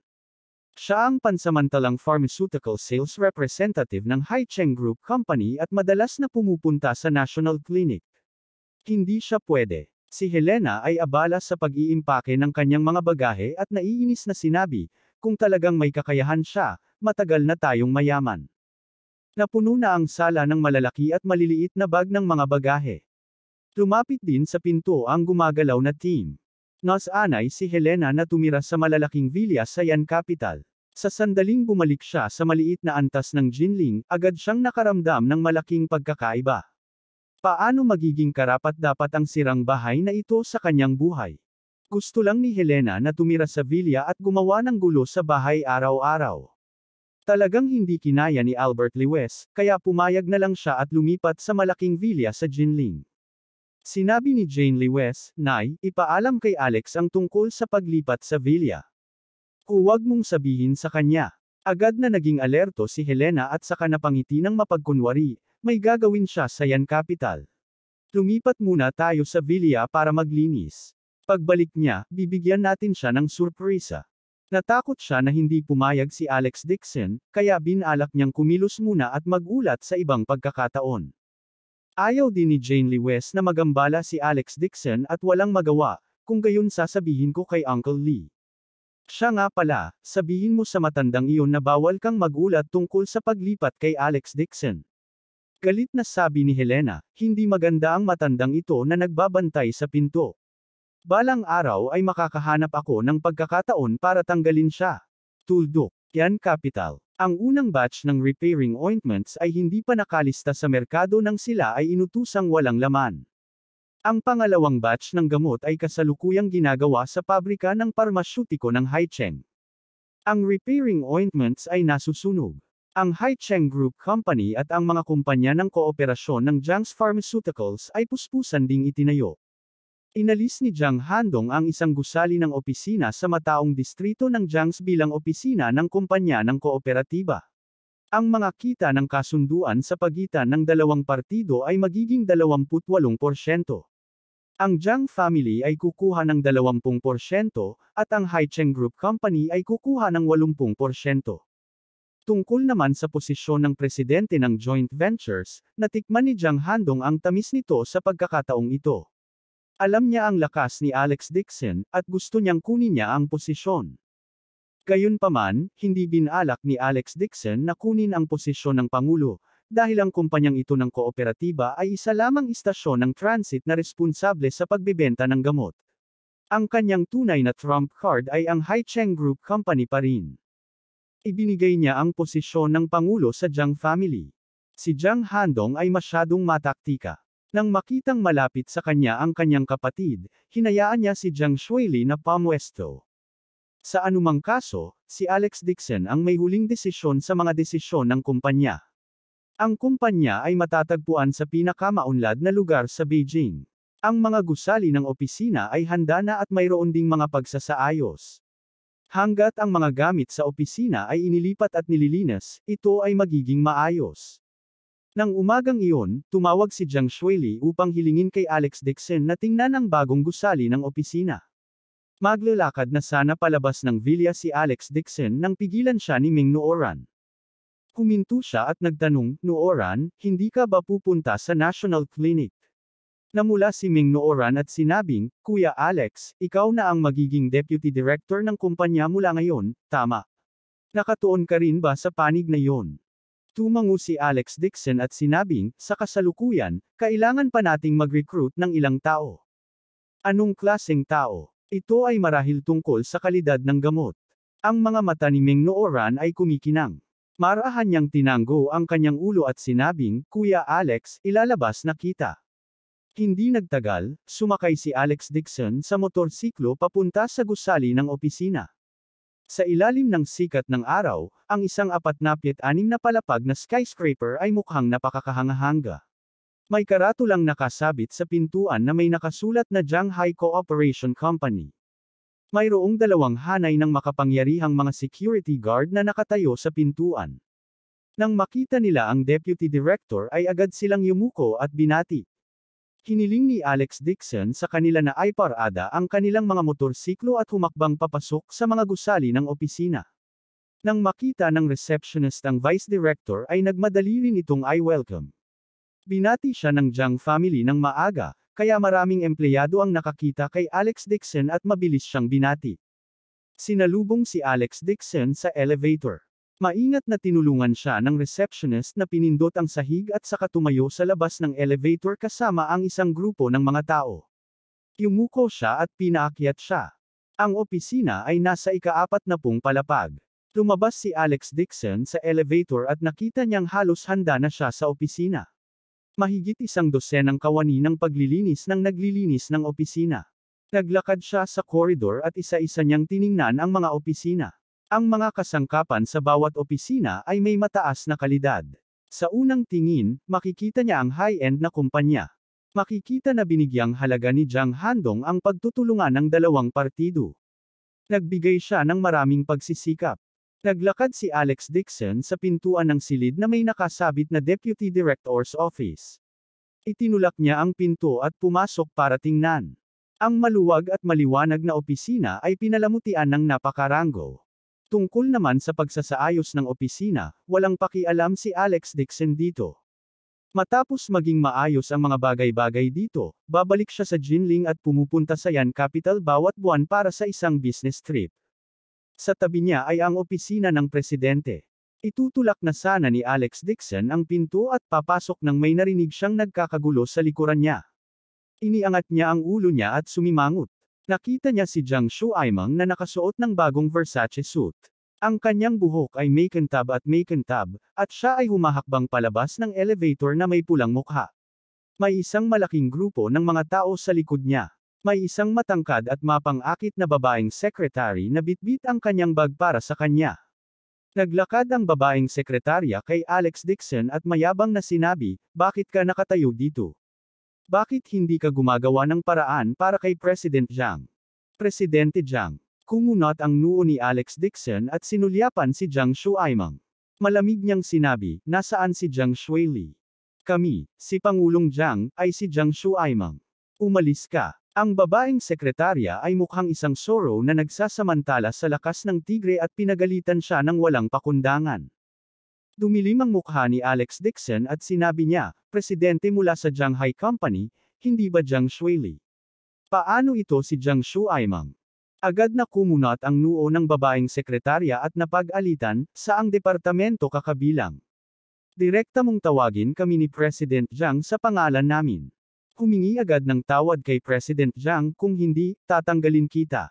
Siya ang pansamantalang pharmaceutical sales representative ng Haicheng Group Company at madalas na pumupunta sa National Clinic. Hindi siya pwede. Si Helena ay abala sa pag-iimpake ng kanyang mga bagahe at naiinis na sinabi, kung talagang may kakayahan siya, matagal na tayong mayaman. Napuno na ang sala ng malalaki at maliliit na bag ng mga bagahe. Lumapit din sa pinto ang gumagalaw na team. Nasanay si Helena na tumira sa malalaking villa sa Yan Capital. Sa sandaling bumalik siya sa maliit na antas ng Jinling, agad siyang nakaramdam ng malaking pagkakaiba. Paano magiging karapat-dapat ang sirang bahay na ito sa kanyang buhay? Gusto lang ni Helena na tumira sa villa at gumawa ng gulo sa bahay araw-araw. Talagang hindi kinaya ni Albert Lewes, kaya pumayag na lang siya at lumipat sa malaking villa sa Jinling. Sinabi ni Jane Lewes, "Nay, ipaalam kay Alex ang tungkol sa paglipat sa villa. Huwag mong sabihin sa kanya." Agad na naging alerto si Helena at saka napangiti ng mapagkunwari, may gagawin siya sa Yan Capital. "Lumipat muna tayo sa villa para maglinis. Pagbalik niya, bibigyan natin siya ng surpresa." Natakot siya na hindi pumayag si Alex Dixon, kaya binalak niyang kumilos muna at magulat sa ibang pagkakataon. Ayaw din ni Jane Lewes na magambala si Alex Dixon at walang magawa, "Kung gayon sasabihin ko kay Uncle Lee. Siya nga pala, sabihin mo sa matandang iyon na bawal kang magulat tungkol sa paglipat kay Alex Dixon." Galit na sabi ni Helena, hindi maganda ang matandang ito na nagbabantay sa pinto. "Balang araw ay makakahanap ako ng pagkakataon para tanggalin siya." Tuldok. Yan Capital. Ang unang batch ng repairing ointments ay hindi pa nakalista sa merkado nang sila ay inutusang walang laman. Ang pangalawang batch ng gamot ay kasalukuyang ginagawa sa pabrika ng parmasyutiko ng Haicheng. Ang repairing ointments ay nasusunog. Ang Haicheng Group Company at ang mga kumpanya ng kooperasyon ng Jiang's Pharmaceuticals ay puspusan ding itinayo. Inalis ni Jiang Handong ang isang gusali ng opisina sa mataong distrito ng Jiang's bilang opisina ng kumpanya ng kooperatiba. Ang mga kita ng kasunduan sa pagitan ng dalawang partido ay magiging 28%. Ang Jiang family ay kukuha ng 20% at ang Haicheng Group Company ay kukuha ng 80%. Tungkol naman sa posisyon ng presidente ng joint ventures, natikman ni Jiang Handong ang tamis nito sa pagkakataong ito. Alam niya ang lakas ni Alex Dixon, at gusto niyang kunin niya ang posisyon. Gayunpaman, hindi binalak ni Alex Dixon na kunin ang posisyon ng Pangulo, dahil ang kumpanyang ito ng kooperatiba ay isa lamang istasyon ng transit na responsable sa pagbebenta ng gamot. Ang kanyang tunay na trump card ay ang Haicheng Group Company pa rin. Ibinigay niya ang posisyon ng Pangulo sa Jiang family. Si Jiang Handong ay masyadong mataktika. Nang makitang malapit sa kanya ang kanyang kapatid, hinayaan niya si Jiang Shuili na pamwesto. Sa anumang kaso, si Alex Dixon ang may huling desisyon sa mga desisyon ng kumpanya. Ang kumpanya ay matatagpuan sa pinakamaunlad na lugar sa Beijing. Ang mga gusali ng opisina ay handa na at mayroon ding mga pagsasaayos. Hanggat ang mga gamit sa opisina ay inilipat at nililinis, ito ay magiging maayos. Nang umagang iyon, tumawag si Jiang Shuili upang hilingin kay Alex Dixon na tingnan ang bagong gusali ng opisina. Maglalakad na sana palabas ng villa si Alex Dixon nang pigilan siya ni Ming Nooran. Huminto siya at nagtanong, "Nooran, hindi ka ba pupunta sa National Clinic?" Namula si Ming Nooran at sinabing, "Kuya Alex, ikaw na ang magiging deputy director ng kumpanya mula ngayon, tama? Nakatuon ka rin ba sa panig na iyon?" Tumango si Alex Dixon at sinabing, "Sa kasalukuyan, kailangan pa nating mag-recruit ng ilang tao." "Anong klaseng tao?" "Ito ay marahil tungkol sa kalidad ng gamot." Ang mga mata ni Ming Nooran ay kumikinang. Marahan niyang tinanggo ang kanyang ulo at sinabing, "Kuya Alex, ilalabas na kita." Hindi nagtagal, sumakay si Alex Dixon sa motorsiklo papunta sa gusali ng opisina. Sa ilalim ng sikat ng araw, ang isang 46 na palapag na skyscraper ay mukhang napakakahanga-hanga. May karatulang nakasabit sa pintuan na may nakasulat na Jianghai Cooperation Company. Mayroong dalawang hanay ng makapangyarihang mga security guard na nakatayo sa pintuan. Nang makita nila ang deputy director ay agad silang yumuko at binati. Hiniling ni Alex Dixon sa kanila na ay parada ang kanilang mga motorsiklo at humakbang papasok sa mga gusali ng opisina. Nang makita ng receptionist ang vice director ay nagmadali rin itong I welcome. Binati siya ng Jiang family ng maaga, kaya maraming empleyado ang nakakita kay Alex Dixon at mabilis siyang binati. Sinalubong si Alex Dixon sa elevator. Maingat na tinulungan siya ng receptionist na pinindot ang sahig at saka tumayo sa labas ng elevator kasama ang isang grupo ng mga tao. Yumuko siya at pinaakyat siya. Ang opisina ay nasa ika-40 palapag. Lumabas si Alex Dixon sa elevator at nakita niyang halos handa na siya sa opisina. Mahigit 12 kawani ng paglilinis ng naglilinis ng opisina. Naglakad siya sa koridor at isa-isa niyang tiningnan ang mga opisina. Ang mga kasangkapan sa bawat opisina ay may mataas na kalidad. Sa unang tingin, makikita niya ang high-end na kumpanya. Makikita na binigyang halaga ni Jiang Handong ang pagtutulungan ng dalawang partido. Nagbigay siya ng maraming pagsisikap. Naglakad si Alex Dixon sa pintuan ng silid na may nakasabit na Deputy Director's Office. Itinulak niya ang pinto at pumasok para tingnan. Ang maluwag at maliwanag na opisina ay pinalamutian ng napakarango. Tungkol naman sa pagsasaayos ng opisina, walang pakialam si Alex Dixon dito. Matapos maging maayos ang mga bagay-bagay dito, babalik siya sa Jinling at pumupunta sa Yan Capital bawat buwan para sa isang business trip. Sa tabi niya ay ang opisina ng presidente. Itutulak na sana ni Alex Dixon ang pinto at papasok nang may narinig siyang nagkakagulo sa likuran niya. Iniangat niya ang ulo niya at sumimangot. Nakita niya si Jiang Shuaimeng na nakasuot ng bagong Versace suit. Ang kanyang buhok ay makintab at siya ay humahakbang palabas ng elevator na may pulang mukha. May isang malaking grupo ng mga tao sa likod niya. May isang matangkad at mapang-akit na babaeng sekretary na bitbit ang kanyang bag para sa kanya. Naglakad ang babaeng sekretarya kay Alex Dixon at mayabang na sinabi, "Bakit ka nakatayo dito? Bakit hindi ka gumagawa ng paraan para kay President Jiang?" Presidente Jiang. Kumunot ang noo ni Alex Dixon at sinulyapan si Jiang Shuaimeng. Malamig niyang sinabi, "Nasaan si Jiang Shuili?" "Kami, si Pangulong Jiang, ay si Jiang Shuaimeng. Umalis ka." Ang babaeng sekretarya ay mukhang isang soro na nagsasamantala sa lakas ng tigre at pinagalitan siya ng walang pakundangan. Dumilim ang mukha ni Alex Dixon at sinabi niya, "Presidente mula sa Jianghai Company, hindi ba Jiang Shuili? Paano ito si Jiang Shuaimeng?" Agad na kumunot ang noo ng babaeng sekretarya at napag-alitan, "Saang departamento kakabilang? Direkta mong tawagin kami ni President Jiang sa pangalan namin. Humingi agad ng tawad kay President Jiang, kung hindi, tatanggalin kita."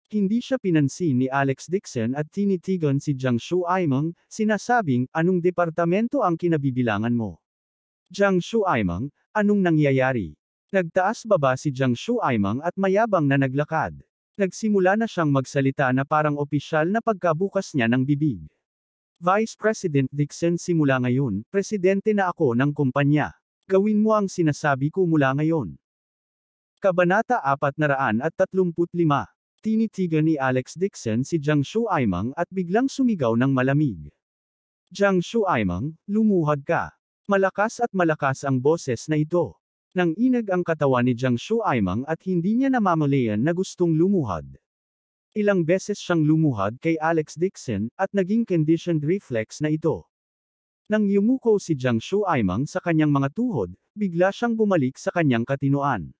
Hindi siya pinansin ni Alex Dixon at tinitigan si Jiang Shuaimeng, sinasabing, "Anong departamento ang kinabibilangan mo? Jiang Shuaimeng, anong nangyayari?" Nagtaas baba si Jiang Shuaimeng at mayabang na naglakad. Nagsimula na siyang magsalita na parang opisyal na pagkabukas niya ng bibig. "Vice President Dixon, simula ngayon, presidente na ako ng kumpanya. Gawin mo ang sinasabi ko mula ngayon." Kabanata 435. Tinitigan ni Alex Dixon si Jiang Shuaimeng at biglang sumigaw ng malamig. "Jiang Shuaimeng, lumuhad ka." Malakas ang boses na ito. Nanginag ang katawan ni Jiang Shuaimeng at hindi niya namamalayan na gustong lumuhad. Ilang beses siyang lumuhad kay Alex Dixon, at naging conditioned reflex na ito. Nang yumuko si Jiang Shuaimeng sa kanyang mga tuhod, bigla siyang bumalik sa kanyang katinoan.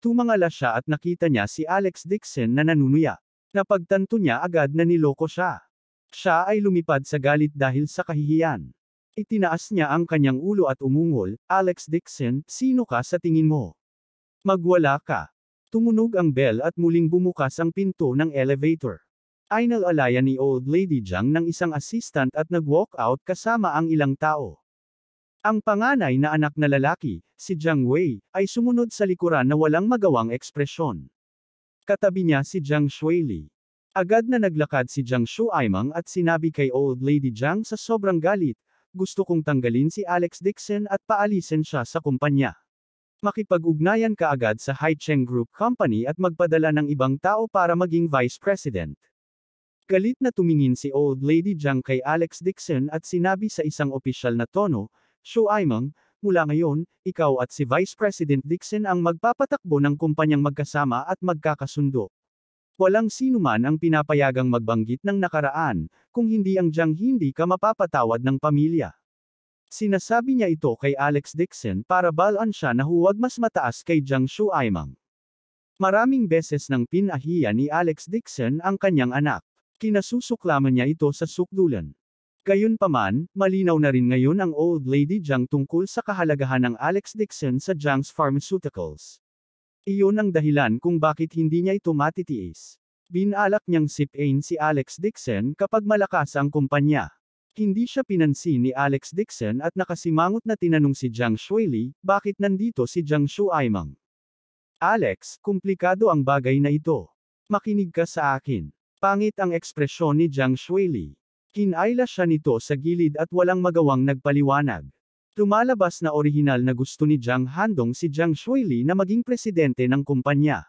Tumangala siya at nakita niya si Alex Dixon na nanunuya. Napagtanto niya agad na niloko siya. Siya ay lumipad sa galit dahil sa kahihiyan. Itinaas niya ang kanyang ulo at umungol, "Alex Dixon, sino ka sa tingin mo? Magwala ka." Tumunog ang bell at muling bumukas ang pinto ng elevator. Inalalayan ni Old Lady Jiang ng isang assistant at nag-walk out kasama ang ilang tao. Ang panganay na anak na lalaki, si Jiang Wei, ay sumunod sa likuran na walang magawang ekspresyon. Katabi niya si Jiang Shuili. Agad na naglakad si Jiang Shuaimeng at sinabi kay Old Lady Jiang sa sobrang galit, "Gusto kong tanggalin si Alex Dixon at paalisin siya sa kumpanya. Makipag-ugnayan ka agad sa Haicheng Group Company at magpadala ng ibang tao para maging Vice President." Galit na tumingin si Old Lady Jiang kay Alex Dixon at sinabi sa isang opisyal na tono, "Shuaimeng, mula ngayon, ikaw at si Vice President Dixon ang magpapatakbo ng kumpanyang magkasama at magkakasundo. Walang sinuman ang pinapayagang magbanggit ng nakaraan, kung hindi ang Jiang, hindi ka mapapatawad ng pamilya." Sinasabi niya ito kay Alex Dixon para balaan siya na huwag mas mataas kay Jiang Shuaimeng. Maraming beses nang pinahiya ni Alex Dixon ang kanyang anak. Kinasusuklaman niya ito sa sukdulan. Gayunpaman, malinaw na rin ngayon ang Old Lady Jiang tungkol sa kahalagahan ng Alex Dixon sa Jiang's Pharmaceuticals. Iyon ang dahilan kung bakit hindi niya ito matitiis. Binalak niyang sipain si Alex Dixon kapag malakas ang kumpanya. Hindi siya pinansin ni Alex Dixon at nakasimangot na tinanong si Jiang Shuili, "Bakit nandito si Jiang Shuaimeng?" Alex, komplikado ang bagay na ito. Makinig ka sa akin. Pangit ang ekspresyon ni Jiang Shuili. Kinayla siya nito sa gilid at walang magawang nagpaliwanag. Lumalabas na orihinal na gusto ni Jiang Handong si Jiang Shuili na maging presidente ng kumpanya.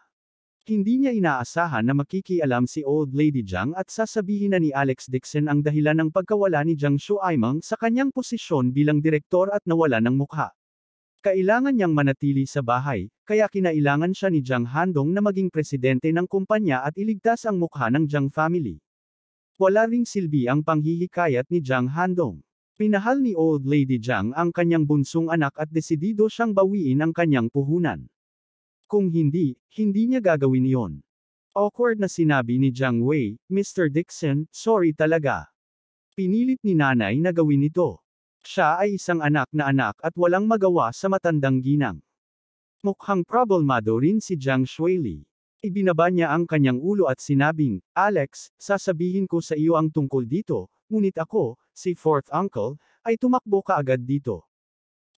Hindi niya inaasahan na makikialam si Old Lady Jiang at sasabihin na ni Alex Dixon ang dahilan ng pagkawala ni Jiang Shuaimang sa kanyang posisyon bilang direktor at nawala ng mukha. Kailangan niyang manatili sa bahay, kaya kinailangan siya ni Jiang Handong na maging presidente ng kumpanya at iligtas ang mukha ng Jiang family. Wala ring silbi ang panghihikayat ni Jiang Handong. Pinahal ni Old Lady Jiang ang kanyang bunsong anak at desidido siyang bawiin ang kanyang puhunan. Kung hindi, hindi niya gagawin iyon. Awkward na sinabi ni Jiang Wei, Mr. Dixon, sorry talaga. Pinilit ni nanay na gawin ito. Siya ay isang anak at walang magawa sa matandang ginang. Mukhang problemado rin si Jiang Shuili. Ibinaba niya ang kanyang ulo at sinabing, Alex, sasabihin ko sa iyo ang tungkol dito, ngunit ako, si fourth uncle, ay tumakbo kaagad dito.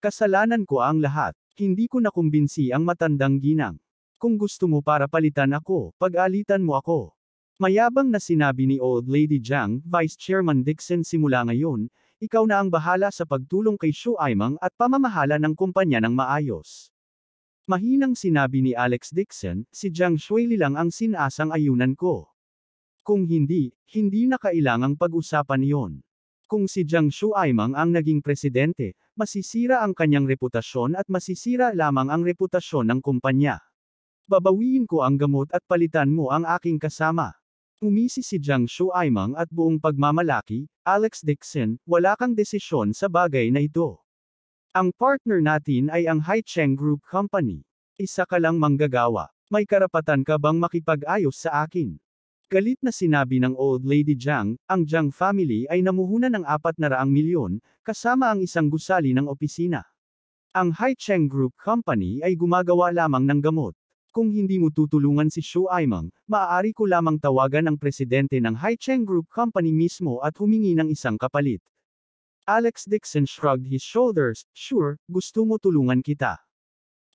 Kasalanan ko ang lahat. Hindi ko nakumbinsi ang matandang ginang. Kung gusto mo para palitan ako, pag-alitan mo ako. Mayabang na sinabi ni Old Lady Jiang, Vice Chairman Dixon simula ngayon, ikaw na ang bahala sa pagtulong kay Shuaimang at pamamahala ng kumpanya ng maayos. Mahinang sinabi ni Alex Dixon, si Jiang Shuili lang ang sinasang ayunan ko. Kung hindi, hindi na kailangang pag-usapan iyon. Kung si Jiang Shuaimang ang naging presidente, masisira ang kanyang reputasyon at masisira lamang ang reputasyon ng kumpanya. Babawiin ko ang gamot at palitan mo ang aking kasama. Umisi si Jiang Shuaimang at buong pagmamalaki, Alex Dixon, wala kang desisyon sa bagay na ito. Ang partner natin ay ang Haicheng Group Company. Isa ka lang manggagawa. May karapatan ka bang makipag-ayos sa akin? Galit na sinabi ng Old Lady Jiang, ang Jiang family ay namuhunan ng 400 milyon, kasama ang isang gusali ng opisina. Ang Haicheng Group Company ay gumagawa lamang ng gamot. Kung hindi mo tutulungan si Shuaimang, maaari ko lamang tawagan ang presidente ng Haicheng Group Company mismo at humingi ng isang kapalit. Alex Dixon shrugged his shoulders, sure, gusto mo tulungan kita.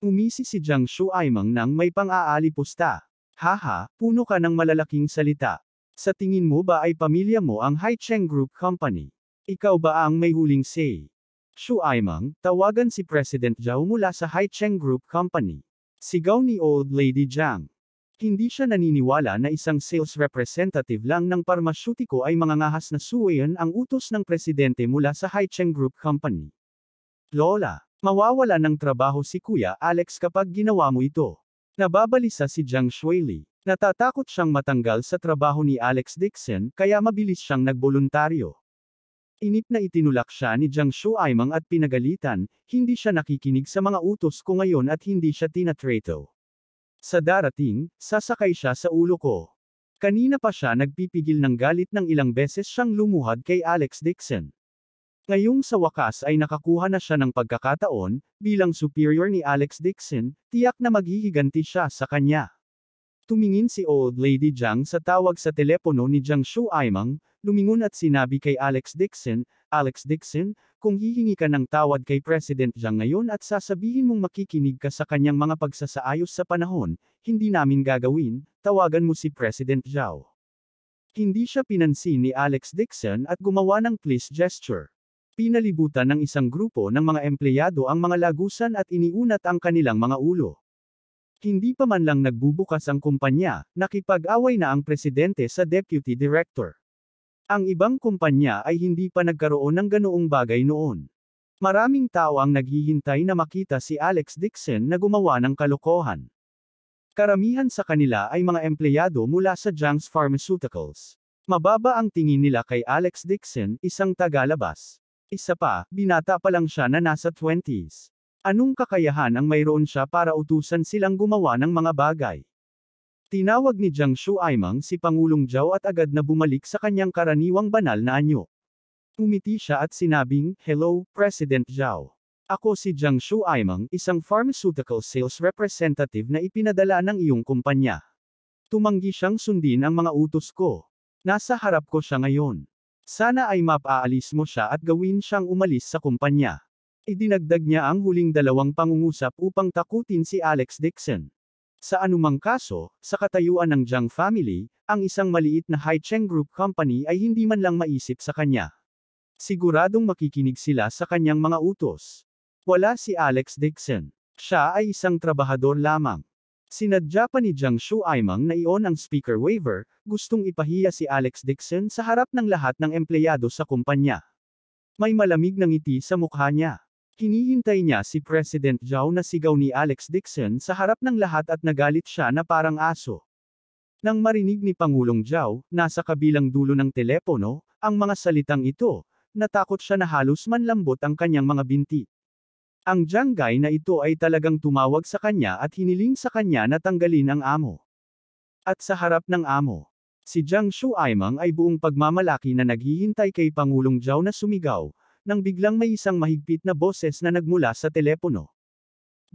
Umisi si Jiang Shuaimang nang may pang-aalipusta. Haha, puno ka ng malalaking salita. Sa tingin mo ba ay pamilya mo ang Haicheng Group Company? Ikaw ba ang may huling say? Shuaimang, tawagan si President Zhao mula sa Haicheng Group Company. Sigaw ni Old Lady Jiang. Hindi siya naniniwala na isang sales representative lang ng parmasyutiko ay mangangahas na suwayan ang utos ng presidente mula sa Haicheng Group Company. Lola, mawawala ng trabaho si Kuya Alex kapag ginawa mo ito. Nababalisa si Jiang Shuili. Natatakot siyang matanggal sa trabaho ni Alex Dixon, kaya mabilis siyang nagboluntaryo. Inip na itinulak siya ni Jiang Shuaimang at pinagalitan, hindi siya nakikinig sa mga utos ko ngayon at hindi siya tinatrato. Sa darating, sasakay siya sa ulo ko. Kanina pa siya nagpipigil ng galit ng ilang beses siyang lumuhad kay Alex Dixon. Ngayong sa wakas ay nakakuha na siya ng pagkakataon, bilang superior ni Alex Dixon, tiyak na maghihiganti siya sa kanya. Tumingin si Old Lady Jiang sa tawag sa telepono ni Jiang Shuaimang, lumingon at sinabi kay Alex Dixon, Alex Dixon, kung hihingi ka ng tawad kay President Jiang ngayon at sasabihin mong makikinig ka sa kanyang mga pagsasaayos sa panahon, hindi namin gagawin, tawagan mo si President Zhao. Hindi siya pinansin ni Alex Dixon at gumawa ng please gesture. Pinalibutan ng isang grupo ng mga empleyado ang mga lagusan at iniunat ang kanilang mga ulo. Hindi pa man lang nagbubukas ang kumpanya, nakipag-away na ang presidente sa deputy director. Ang ibang kumpanya ay hindi pa nagkaroon ng ganoong bagay noon. Maraming tao ang naghihintay na makita si Alex Dixon na gumawa ng kalokohan. Karamihan sa kanila ay mga empleyado mula sa Jiang's Pharmaceuticals. Mababa ang tingin nila kay Alex Dixon, isang tagalabas. Isa pa, binata pa lang siya na nasa 20s. Anong kakayahan ang mayroon siya para utusan silang gumawa ng mga bagay? Tinawag ni Jiang Shuaimang si Pangulong Zhao at agad na bumalik sa kanyang karaniwang banal na anyo. Umiti siya at sinabing, Hello, President Zhao. Ako si Jiang Shuaimang, isang pharmaceutical sales representative na ipinadala ng iyong kumpanya. Tumanggi siyang sundin ang mga utos ko. Nasa harap ko siya ngayon. Sana ay mapaalis mo siya at gawin siyang umalis sa kumpanya. Idinagdag niya ang huling dalawang pangungusap upang takutin si Alex Dixon. Sa anumang kaso, sa katayuan ng Jiang family, ang isang maliit na Haicheng Group Company ay hindi man lang maisip sa kanya. Siguradong makikinig sila sa kanyang mga utos. Wala si Alex Dixon. Siya ay isang trabahador lamang. Sinadya pa ni Jiang Shuaimang na i-on ang speaker waiver, gustong ipahiya si Alex Dixon sa harap ng lahat ng empleyado sa kumpanya. May malamig na ngiti sa mukha niya. Hinihintay niya si President Zhao na sigaw ni Alex Dixon sa harap ng lahat at nagalit siya na parang aso. Nang marinig ni Pangulong Zhao, nasa kabilang dulo ng telepono, ang mga salitang ito, natakot siya na halos manlambot ang kanyang mga binti. Ang Jianggay na ito ay talagang tumawag sa kanya at hiniling sa kanya na tanggalin ang amo. At sa harap ng amo, si Jiang Shuaimang ay buong pagmamalaki na naghihintay kay Pangulong Zhao na sumigaw, nang biglang may isang mahigpit na boses na nagmula sa telepono.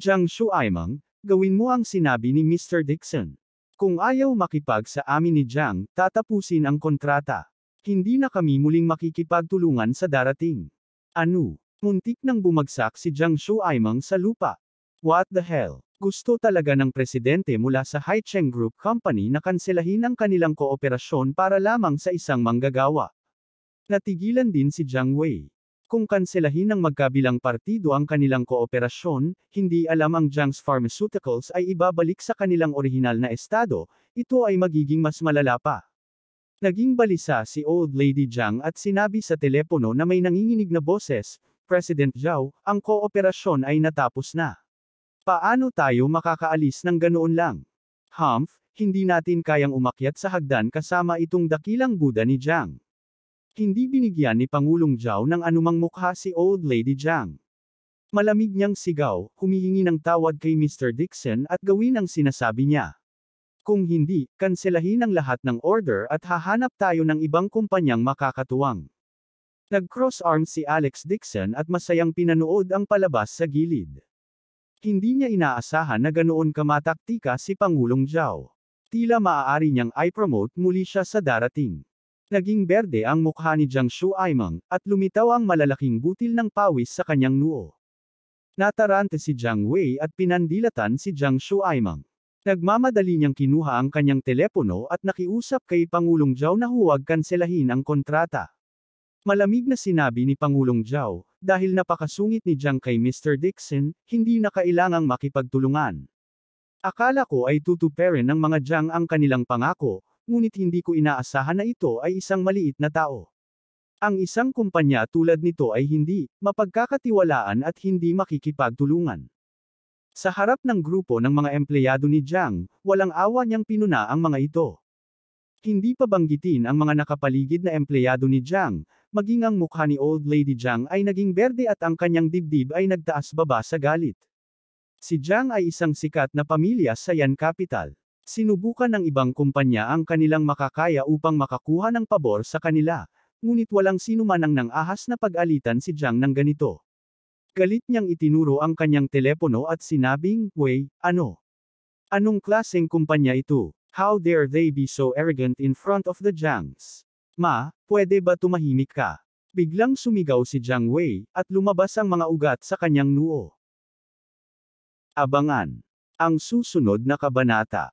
Jiang Shuaimang, gawin mo ang sinabi ni Mr. Dixon. Kung ayaw makipag sa amin ni Jiang, tatapusin ang kontrata. Hindi na kami muling makikipagtulungan sa darating. Ano? Muntik nang bumagsak si Jiang Shuaimang sa lupa. What the hell? Gusto talaga ng presidente mula sa Haicheng Group Company na kanselahin ang kanilang kooperasyon para lamang sa isang manggagawa. Natigilan din si Jiang Wei. Kung kanselahin ng magkabilang partido ang kanilang kooperasyon, hindi alam ang Jiang's Pharmaceuticals ay ibabalik sa kanilang orihinal na estado, ito ay magiging mas malala pa. Naging balisa si Old Lady Jiang at sinabi sa telepono na may nanginginig na boses, President Zhao, ang kooperasyon ay natapos na. Paano tayo makakaalis ng ganoon lang? Humph, hindi natin kayang umakyat sa hagdan kasama itong dakilang Buddha ni Jiang. Hindi binigyan ni Pangulong Zhao ng anumang mukha si Old Lady Jiang. Malamig niyang sigaw, humihingi ng tawad kay Mr. Dixon at gawin ang sinasabi niya. Kung hindi, kanselahin ang lahat ng order at hahanap tayo ng ibang kumpanyang makakatuwang. Nag-cross arms si Alex Dixon at masayang pinanood ang palabas sa gilid. Hindi niya inaasahan na ganoon kamataktika si Pangulong Zhao. Tila maaari niyang i-promote muli siya sa darating. Naging berde ang mukha ni Jiang Shuaimang, at lumitaw ang malalaking butil ng pawis sa kanyang noo. Natarante si Jiang Wei at pinandilatan si Jiang Shuaimang. Nagmamadali niyang kinuha ang kanyang telepono at nakiusap kay Pangulong Zhao na huwag kanselahin ang kontrata. Malamig na sinabi ni Pangulong Zhao, dahil napakasungit ni Jiang kay Mr. Dixon, hindi na kailangang makipagtulungan. Akala ko ay tutuparin ng mga Jiang ang kanilang pangako, ngunit hindi ko inaasahan na ito ay isang maliit na tao. Ang isang kumpanya tulad nito ay hindi mapagkakatiwalaan at hindi makikipagtulungan. Sa harap ng grupo ng mga empleyado ni Jiang, walang awa niyang pinuna ang mga ito. Hindi pa banggitin ang mga nakapaligid na empleyado ni Jiang, maging ang mukha ni Old Lady Jiang ay naging berde at ang kanyang dibdib ay nagtaas-baba sa galit. Si Jiang ay isang sikat na pamilya sa Yan Capital. Sinubukan ng ibang kumpanya ang kanilang makakaya upang makakuha ng pabor sa kanila, ngunit walang sinuman ang nang-ahas na pag-alitan si Jiang ng ganito. Galit niyang itinuro ang kanyang telepono at sinabing, Wei, ano? Anong klaseng kumpanya ito? How dare they be so arrogant in front of the Jiangs? Ma, pwede ba tumahimik ka? Biglang sumigaw si Jiang Wei, at lumabas ang mga ugat sa kanyang noo. Abangan ang susunod na kabanata.